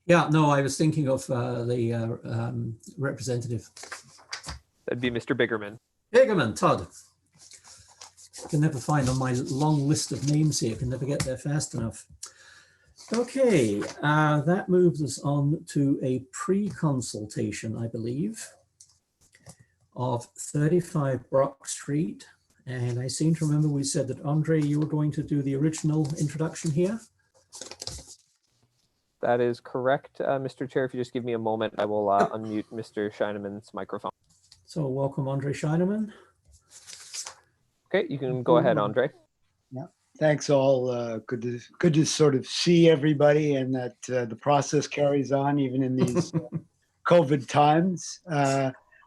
Yeah, no, I was thinking of the representative. That'd be Mr. Biggerman. Biggerman, Todd. I can never find on my long list of names here. I can never get there fast enough. Okay, that moves us on to a pre-consultation, I believe, of 35 Brock Street. And I seem to remember we said that, Andre, you were going to do the original introduction here. That is correct, Mr. Chair. If you just give me a moment, I will unmute Mr. Scheineman's microphone. So welcome, Andre Scheineman. Okay, you can go ahead, Andre. Yeah, thanks all. Good to sort of see everybody, and that the process carries on even in these COVID times.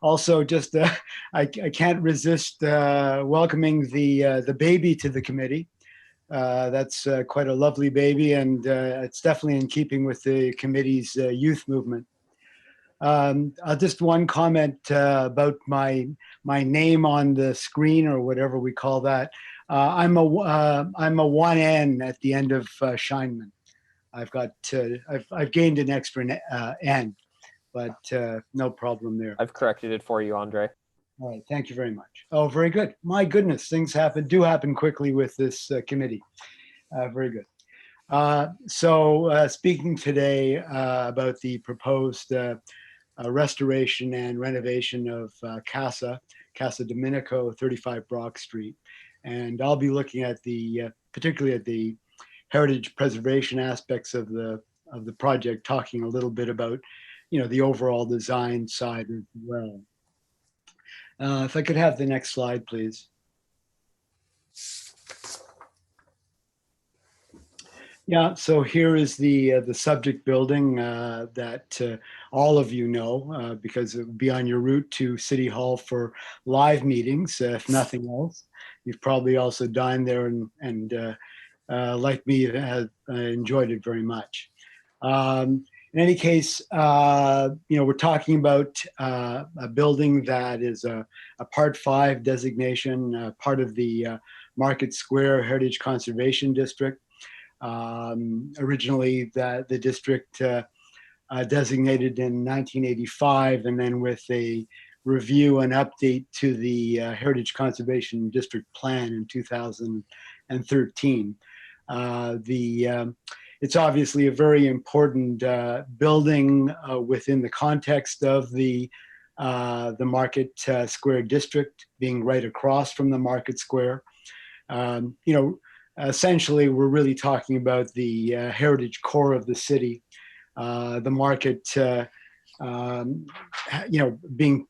Also, just I can't resist welcoming the baby to the committee. That's quite a lovely baby, and it's definitely in keeping with the committee's youth movement. Just one comment about my name on the screen, or whatever we call that. I'm a 1N at the end of Scheineman. I've gained an extra N, but no problem there. I've corrected it for you, Andre. All right, thank you very much. Oh, very good. My goodness, things do happen quickly with this committee. Very good. So speaking today about the proposed restoration and renovation of Casa Domenico, 35 Brock Street. And I'll be looking at particularly at the heritage preservation aspects of the project, talking a little bit about, the overall design side as well. If I could have the next slide, please. Yeah, so here is the subject building that all of you know, because it would be on your route to City Hall for live meetings, if nothing else. You've probably also dined there and like me, have enjoyed it very much. In any case, we're talking about a building that is a Part 5 designation, part of the Market Square Heritage Conservation District. Originally, the district designated in 1985, and then with a review and update to the Heritage Conservation District Plan in 2013. It's obviously a very important building within the context of the Market Square district, being right across from the Market Square. Essentially, we're really talking about the heritage core of the city. The market, being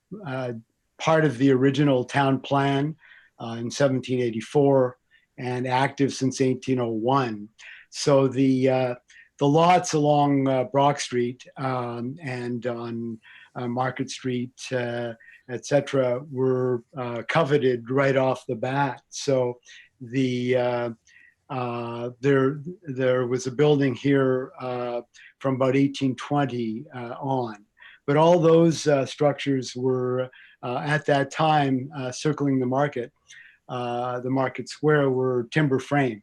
part of the original town plan in 1784 and active since 1801. So the lots along Brock Street and on Market Street, etc., were coveted right off the bat. So there was a building here from about 1820 on, but all those structures were at that time circling the Market Square, were timber frame.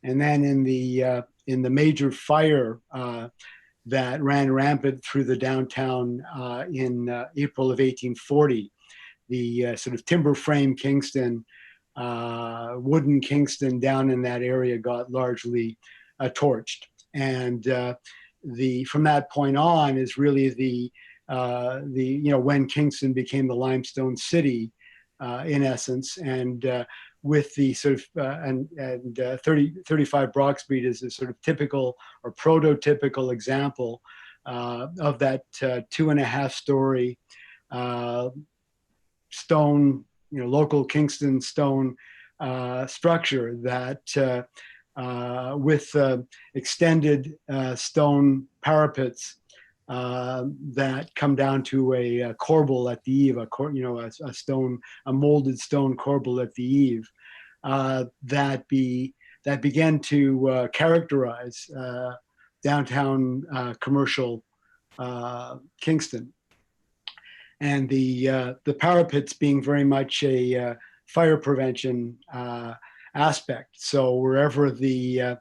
And then in the major fire that ran rampant through the downtown in April of 1840, the sort of timber frame Kingston, wooden Kingston down in that area got largely torched. And from that point on is really when Kingston became the limestone city, in essence, and with the sort of 35 Brock Street is a sort of typical or prototypical example of that 2.5-story stone, local Kingston stone structure that with extended stone parapets that come down to a corbel at the eave, a molded stone corbel at the eave, that began to characterize downtown commercial Kingston, and the parapets being very much a fire prevention aspect. So wherever the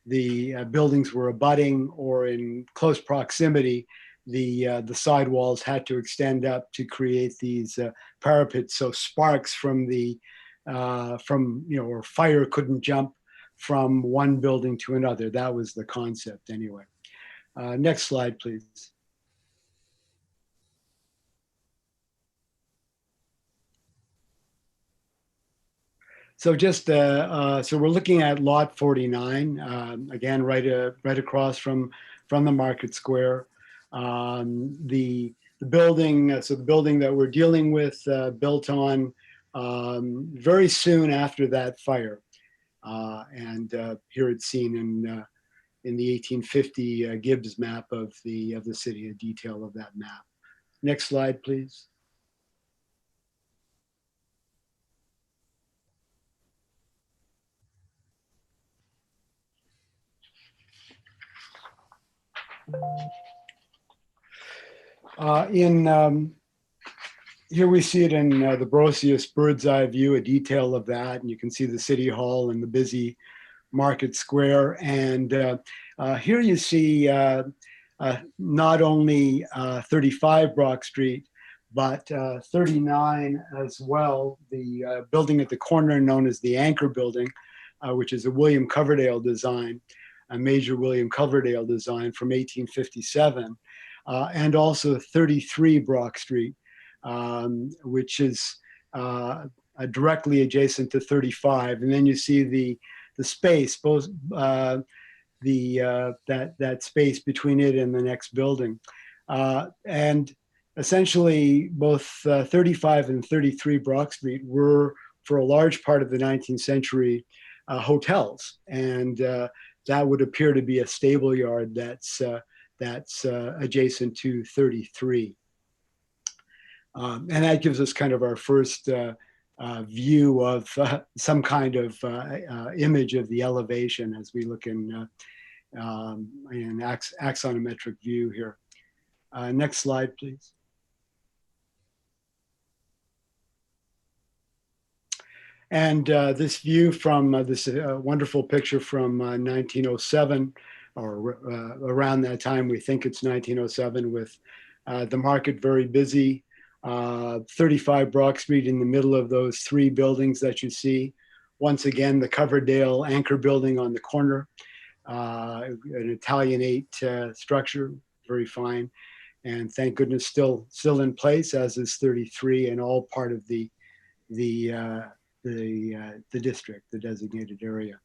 buildings were abutting or in close proximity, the sidewalls had to extend up to create these parapets, so sparks from or fire couldn't jump from one building to another. That was the concept anyway. Next slide, please. So just so we're looking at lot 49, again, right across from the market square. The building, so the building that we're dealing with, built on very soon after that fire, and here it's seen in the 1850 Gibbs map of the city, a detail of that map. Next slide, please. Here we see it in the Brosius bird's eye view, a detail of that, and you can see the city hall and the busy market square. And here you see not only 35 Brock Street, but 39 as well, the building at the corner known as the Anchor Building, which is a William Coverdale design, a major William Coverdale design from 1857, and also 33 Brock Street, which is directly adjacent to 35. And then you see the space, both that space between it and the next building. And essentially both 35 and 33 Brock Street were, for a large part of the 19th century, hotels. And that would appear to be a stable yard that's adjacent to 33. And that gives us kind of our first view of some kind of image of the elevation as we look in axonometric view here. Next slide, please. And this view from this wonderful picture from 1907, or around that time, we think it's 1907, with the market very busy. 35 Brock Street in the middle of those three buildings that you see. Once again, the Coverdale Anchor Building on the corner, an Italianate structure, very fine. And thank goodness still in place, as is 33, and all part of the district, the designated area.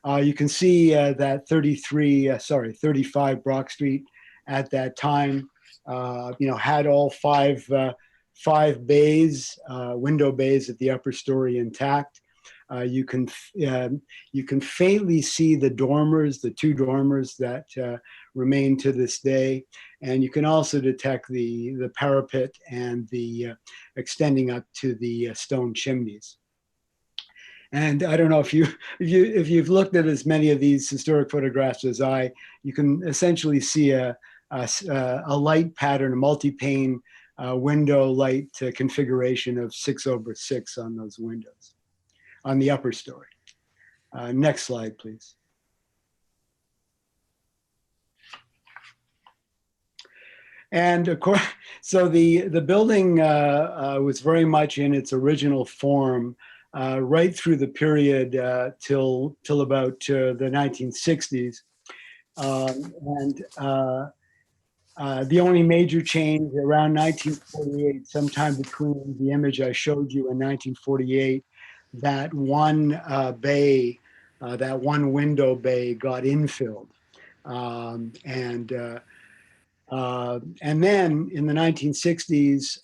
You can see that 35 Brock Street at that time, had all five bays, window bays at the upper story intact. You can faintly see the dormers, the two dormers that remain to this day, and you can also detect the parapet and the extending up to the stone chimneys. And I don't know if you've looked at as many of these historic photographs as I, you can essentially see a light pattern, a multi-pane window light configuration of 6/6 on those windows on the upper story. Next slide, please. And of course, so the building was very much in its original form right through the period till about the 1960s. The only major change around 1948, sometime between the image I showed you in 1948, that one bay, that one window bay got infilled. And then in the 1960s,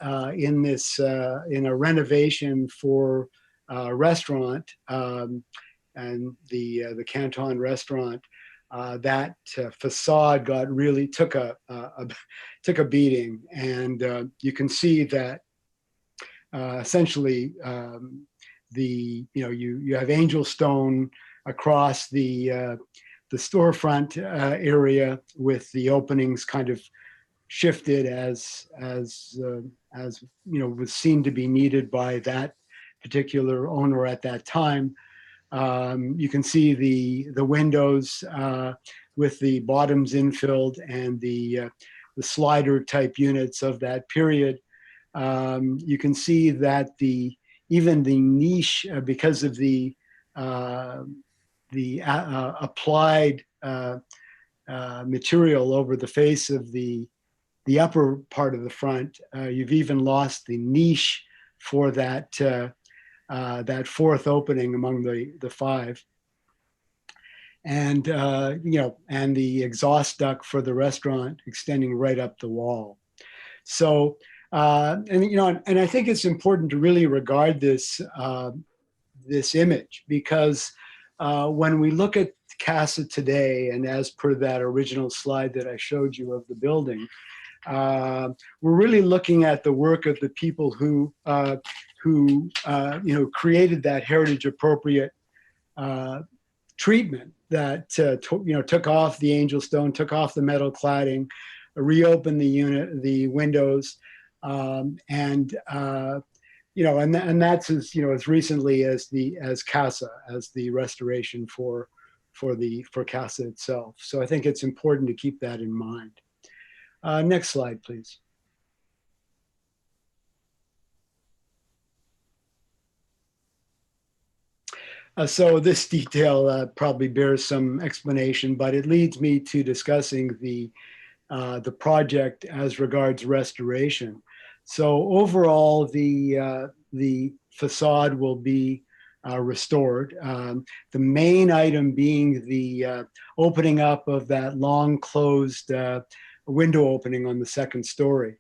in a renovation for a restaurant, and the Canton restaurant, that facade took a beating, and you can see that essentially you have angel stone across the storefront area, with the openings kind of shifted as was seen to be needed by that particular owner at that time. You can see the windows with the bottoms infilled and the slider type units of that period. You can see that even the niche, because of the applied material over the face of the upper part of the front, you've even lost the niche for that that fourth opening among the five. And and the exhaust duct for the restaurant extending right up the wall. So and I think it's important to really regard this this image, because when we look at Casa today, and as per that original slide that I showed you of the building, we're really looking at the work of the people who created that heritage appropriate treatment that took off the angel stone, took off the metal cladding, reopened the windows, and that's as recently as Casa, as the restoration for Casa itself. So I think it's important to keep that in mind. Next slide, please. So this detail probably bears some explanation, but it leads me to discussing the project as regards restoration. So overall, the facade will be restored. The main item being the opening up of that long closed window opening on the second story,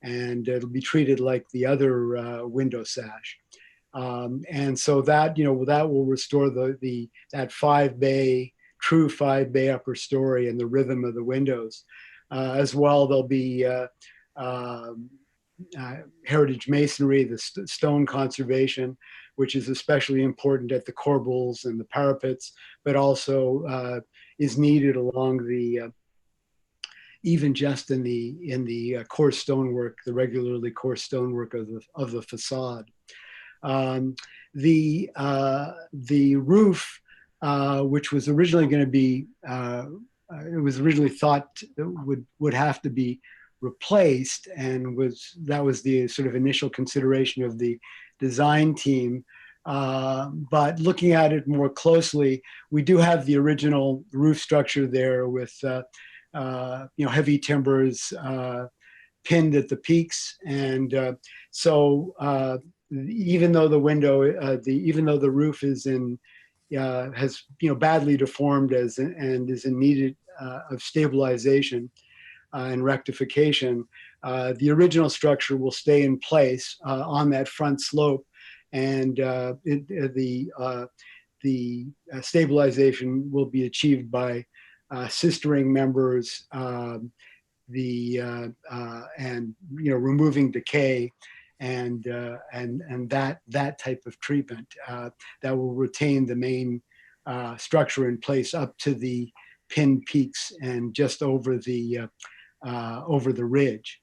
and it'll be treated like the other window sash. And so that that will restore that true five bay upper story and the rhythm of the windows. As well, there'll be heritage masonry, the stone conservation, which is especially important at the corbels and the parapets, but also is needed along the even just in the coarse stonework, the regularly coarse stonework of the facade. The roof, which was originally going to be, it was originally thought would have to be replaced, and that was the sort of initial consideration of the design team. But looking at it more closely, we do have the original roof structure there with heavy timbers pinned at the peaks, and so even though the roof is has badly deformed and is in need of stabilization and rectification, the original structure will stay in place on that front slope, and the stabilization will be achieved by sistering members, and removing decay, and that type of treatment that will retain the main structure in place up to the pin peaks and just over the ridge.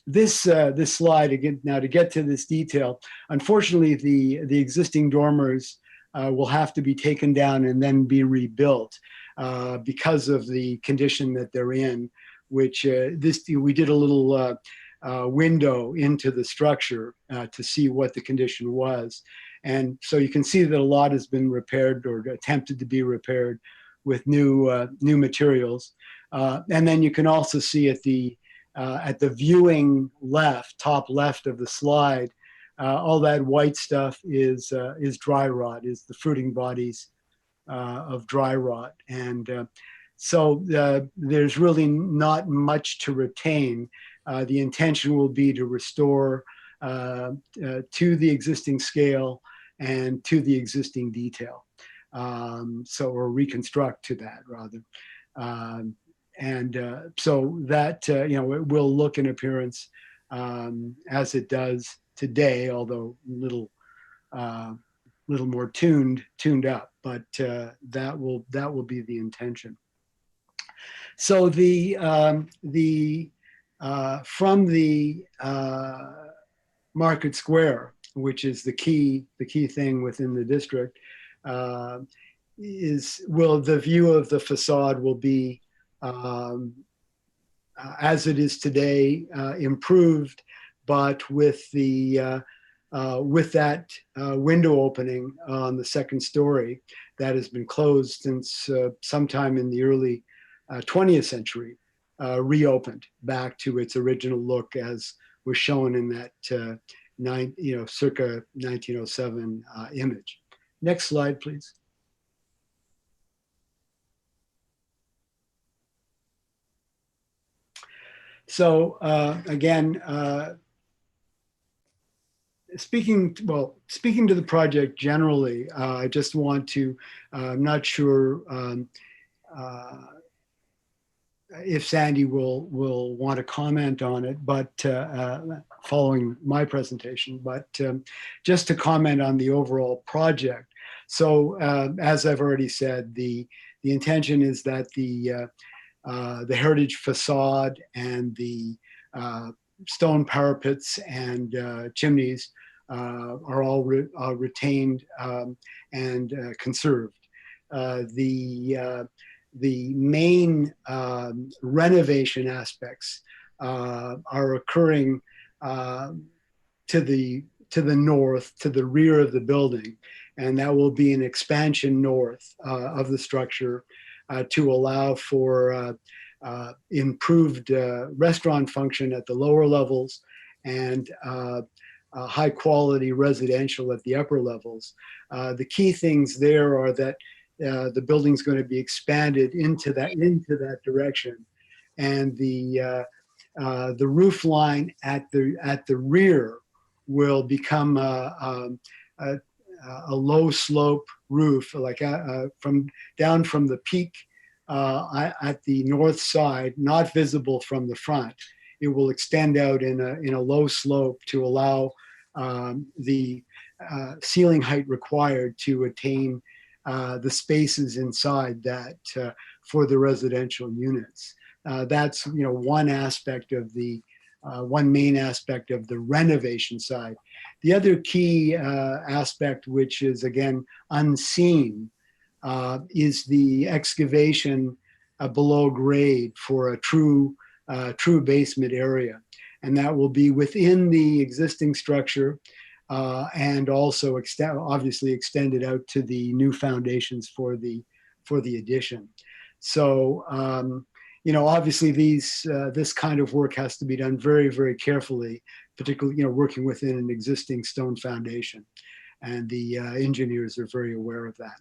This slide again, now to get to this detail, unfortunately the existing dormers will have to be taken down and then be rebuilt because of the condition that they're in, which we did a little window into the structure to see what the condition was. And so you can see that a lot has been repaired or attempted to be repaired with new materials. And then you can also see at the viewing top left of the slide, all that white stuff is dry rot, is the fruiting bodies of dry rot. And so there's really not much to retain. The intention will be to restore to the existing scale and to the existing detail. Or reconstruct to that rather. So that, it will look in appearance as it does today, although little more tuned up, but that will be the intention. So from the Market Square, which is the key thing within the district, the view of the facade will be as it is today, improved, but with the with that window opening on the second story that has been closed since sometime in the early 20th century, reopened back to its original look as was shown in that circa 1907 image. Next slide, please. So again, speaking to the project generally, I just want to, I'm not sure if Sandy will want to comment on it, but following my presentation, but just to comment on the overall project. So as I've already said, the intention is that the heritage facade and the stone parapets and chimneys are all retained and conserved. The main renovation aspects are occurring to the north, to the rear of the building, and that will be an expansion north of the structure to allow for improved restaurant function at the lower levels and high quality residential at the upper levels. The key things there are that the building's going to be expanded into that direction, and the roof line at the rear will become a low slope roof, like down from the peak at the north side, not visible from the front. It will extend out in a low slope to allow the ceiling height required to attain the spaces inside that for the residential units. That's one aspect of the one main aspect of the renovation side. The other key aspect, which is again unseen, is the excavation below grade for a true basement area, and that will be within the existing structure and also obviously extended out to the new foundations for the addition. So obviously this kind of work has to be done very, very carefully, particularly working within an existing stone foundation, and the engineers are very aware of that.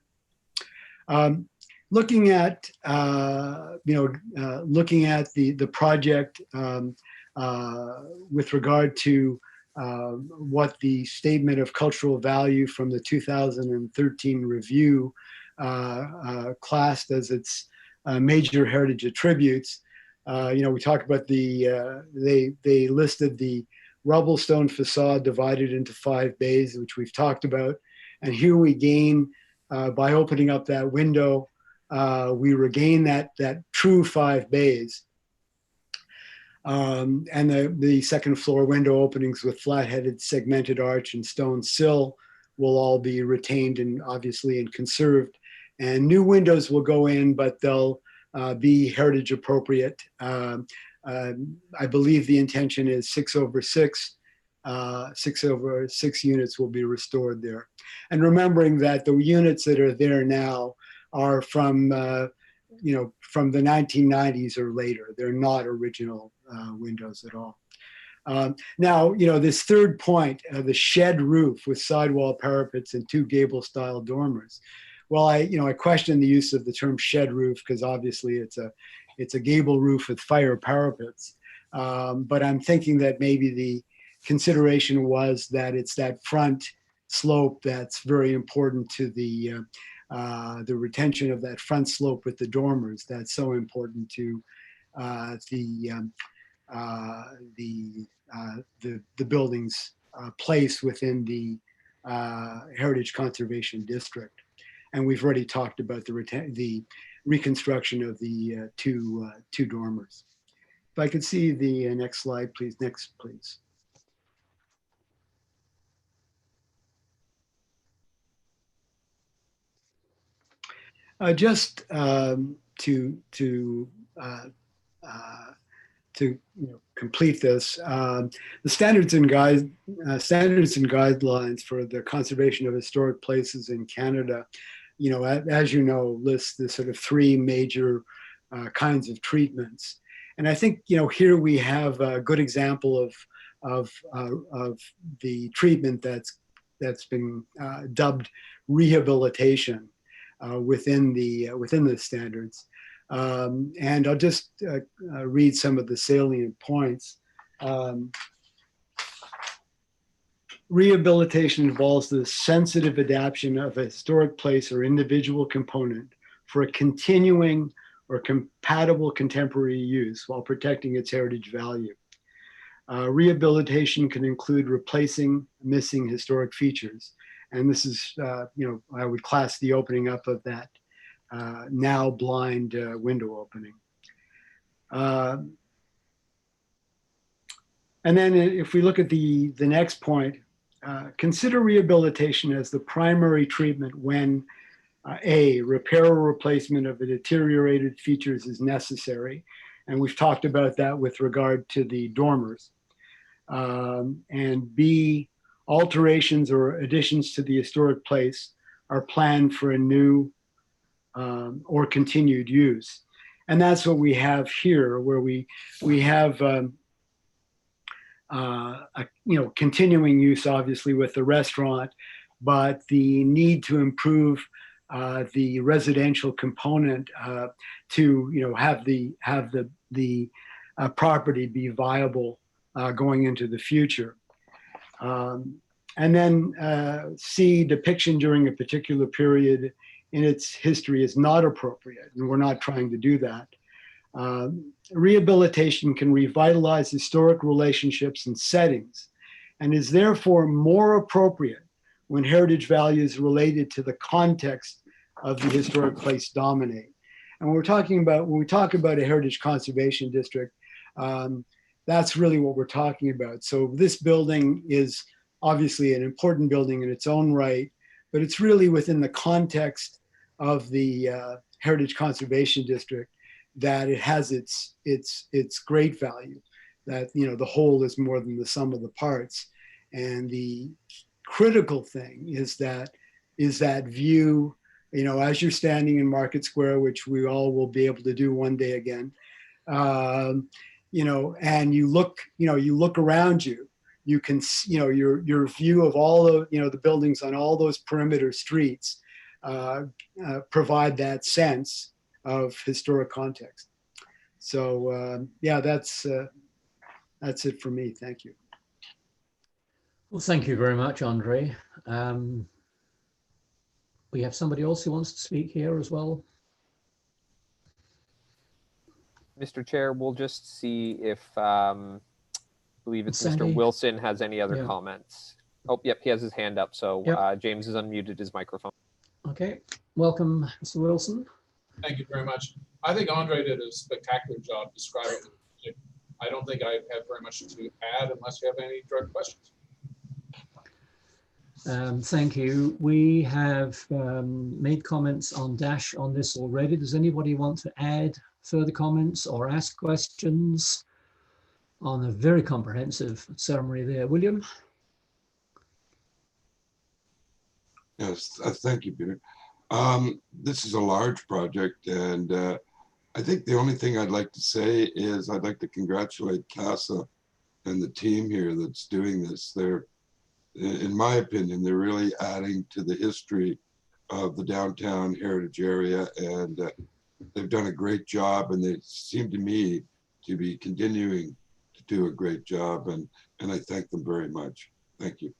Looking at the project with regard to what the statement of cultural value from the 2013 review classed as its major heritage attributes. We talked about they listed the rubble stone facade divided into 5 bays, which we've talked about. And here we gain, by opening up that window, we regain that true 5 bays. And the second floor window openings with flat-headed segmented arch and stone sill will all be retained and obviously and conserved. And new windows will go in, but they'll be heritage appropriate. I believe the intention is 6/6. 6/6 units will be restored there. And remembering that the units that are there now are from the 1990s or later. They're not original windows at all. Now, this third point, the shed roof with sidewall parapets and 2 gable-style dormers. Well, I question the use of the term shed roof because obviously it's a gable roof with fire parapets. But I'm thinking that maybe the consideration was that it's that front slope that's very important to the retention of that front slope with the dormers. That's so important to the building's place within the Heritage Conservation District. And we've already talked about the reconstruction of the two dormers. If I could see the next slide, please. Next, please. Just to complete this, the standards and guidelines for the conservation of historic places in Canada, as you know, lists the sort of three major kinds of treatments. And I think here we have a good example of the treatment that's been dubbed rehabilitation within the standards. And I'll just read some of the salient points. Rehabilitation involves the sensitive adaptation of a historic place or individual component for a continuing or compatible contemporary use while protecting its heritage value. Rehabilitation can include replacing missing historic features. And this is, I would class the opening up of that now blind window opening. And then if we look at the next point, consider rehabilitation as the primary treatment when A, repair or replacement of the deteriorated features is necessary. And we've talked about that with regard to the dormers. And B, alterations or additions to the historic place are planned for a new or continued use. And that's what we have here, where we have continuing use, obviously, with the restaurant, but the need to improve the residential component to have the property be viable going into the future. And then C, depiction during a particular period in its history is not appropriate, and we're not trying to do that. Rehabilitation can revitalize historic relationships and settings, and is therefore more appropriate when heritage values related to the context of the historic place dominate. And when we talk about a heritage conservation district, that's really what we're talking about. So this building is obviously an important building in its own right, but it's really within the context of the heritage conservation district that it has its great value, that the whole is more than the sum of the parts. And the critical thing is that view, as you're standing in Market Square, which we all will be able to do one day again, and you look around you, you can your view of all of the buildings on all those perimeter streets provide that sense of historic context. So yeah, that's it for me. Thank you. Well, thank you very much, Andre. We have somebody else who wants to speak here as well. Mr. Chair, we'll just see if I believe it's Sandy. Mr. Wilson has any other comments. Oh, yep, he has his hand up. So James has unmuted his microphone. Okay, welcome, Mr. Wilson. Thank you very much. I think Andre did a spectacular job describing the project. I don't think I have very much to add unless you have any direct questions. Thank you. We have made comments on Dash on this already. Does anybody want to add further comments or ask questions on a very comprehensive summary there? William? Yes, thank you, Peter. This is a large project, and I think the only thing I'd like to say is I'd like to congratulate CASA and the team here that's doing this. They're, in my opinion, they're really adding to the history of the downtown heritage area, and they've done a great job, and they seem to me to be continuing to do a great job, and I thank them very much. Thank you.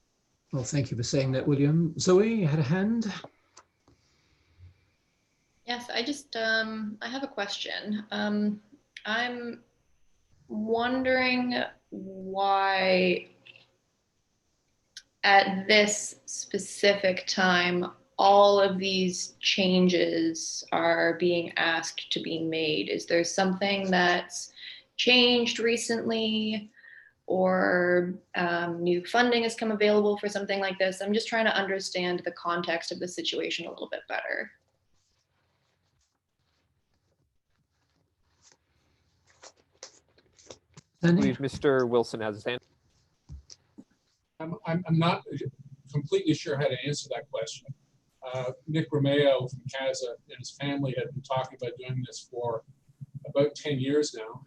Well, thank you for saying that, William. Zoe, you had a hand? Yes, I have a question. I'm wondering why at this specific time, all of these changes are being asked to be made. Is there something that's changed recently, or new funding has come available for something like this? I'm just trying to understand the context of the situation a little bit better. I believe Mr. Wilson has his hand. I'm not completely sure how to answer that question. Nick Romeo from CASA and his family had been talking about doing this for about 10 years now.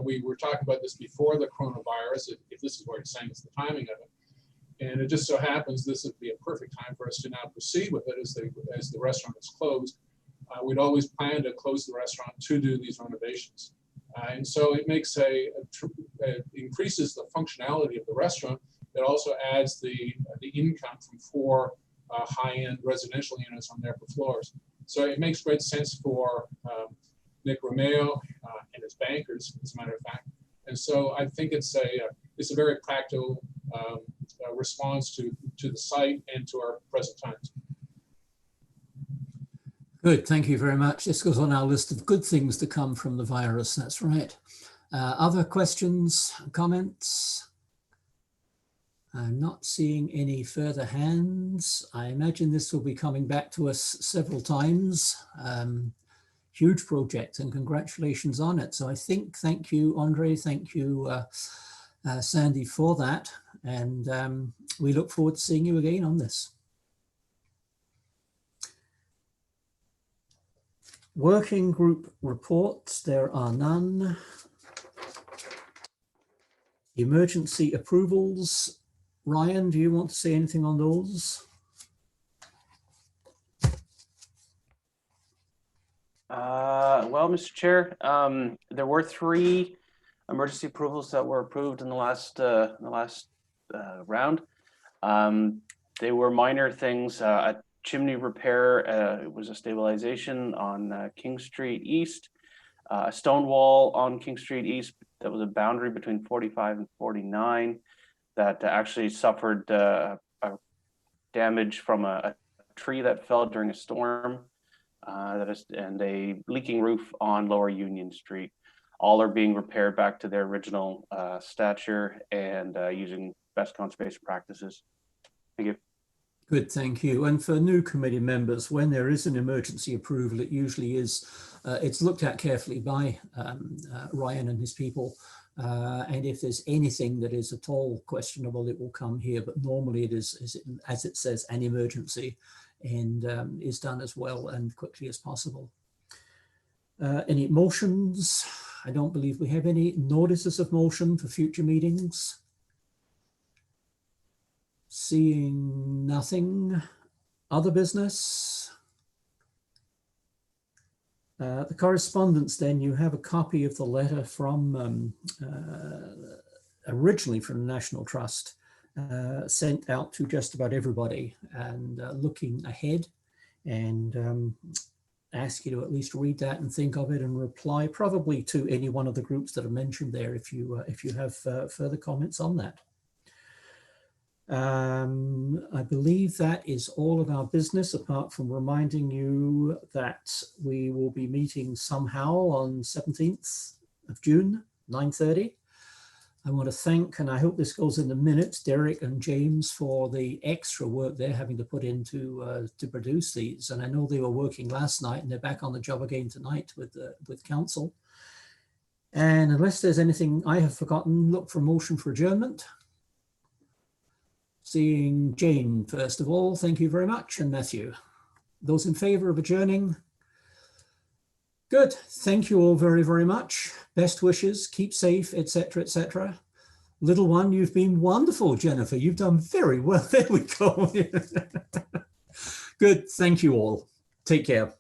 We were talking about this before the coronavirus, if this is what you're saying, it's the timing of it. And it just so happens this would be a perfect time for us to now proceed with it as the restaurant is closed. We'd always planned to close the restaurant to do these renovations. And so it makes increases the functionality of the restaurant. It also adds the income from 4 high-end residential units on the upper floors. So it makes great sense for Nick Romeo and his bankers, as a matter of fact. And so I think it's a very practical response to the site and to our present times. Good, thank you very much. This goes on our list of good things to come from the virus, that's right. Other questions, comments? I'm not seeing any further hands. I imagine this will be coming back to us several times. Huge project and congratulations on it. So I think, thank you, Andre, thank you, Sandy, for that. And we look forward to seeing you again on this. Working group reports, there are none. Emergency approvals. Ryan, do you want to say anything on those? Well, Mr. Chair, there were 3 emergency approvals that were approved in the last round. They were minor things. A chimney repair, it was a stabilization on King Street East, a stone wall on King Street East that was a boundary between 45 and 49 that actually suffered damage from a tree that fell during a storm, and a leaking roof on Lower Union Street. All are being repaired back to their original stature and using best conservation practices. Thank you. Good, thank you. And for new committee members, when there is an emergency approval, it usually is, it's looked at carefully by Ryan and his people. And if there's anything that is at all questionable, it will come here. But normally it is as it says, an emergency, and is done as well and quickly as possible. Any motions? I don't believe we have any notices of motion for future meetings. Seeing nothing. Other business? The correspondence, then, you have a copy of the letter from, originally from the National Trust, sent out to just about everybody, and looking ahead, and ask you to at least read that and think of it and reply probably to any one of the groups that are mentioned there if you have further comments on that. I believe that is all of our business, apart from reminding you that we will be meeting somehow on 17th of June, 9:30. I want to thank, and I hope this goes in the minutes, Derek and James for the extra work they're having to put into to produce these. And I know they were working last night and they're back on the job again tonight with council. And unless there's anything I have forgotten, look for a motion for adjournment. Seeing Jane, first of all, thank you very much, and Matthew. Those in favor of adjourning? Good, thank you all very, very much. Best wishes, keep safe, etc., etc. Little one, you've been wonderful, Jennifer. You've done very well. There we go. Good, thank you all. Take care.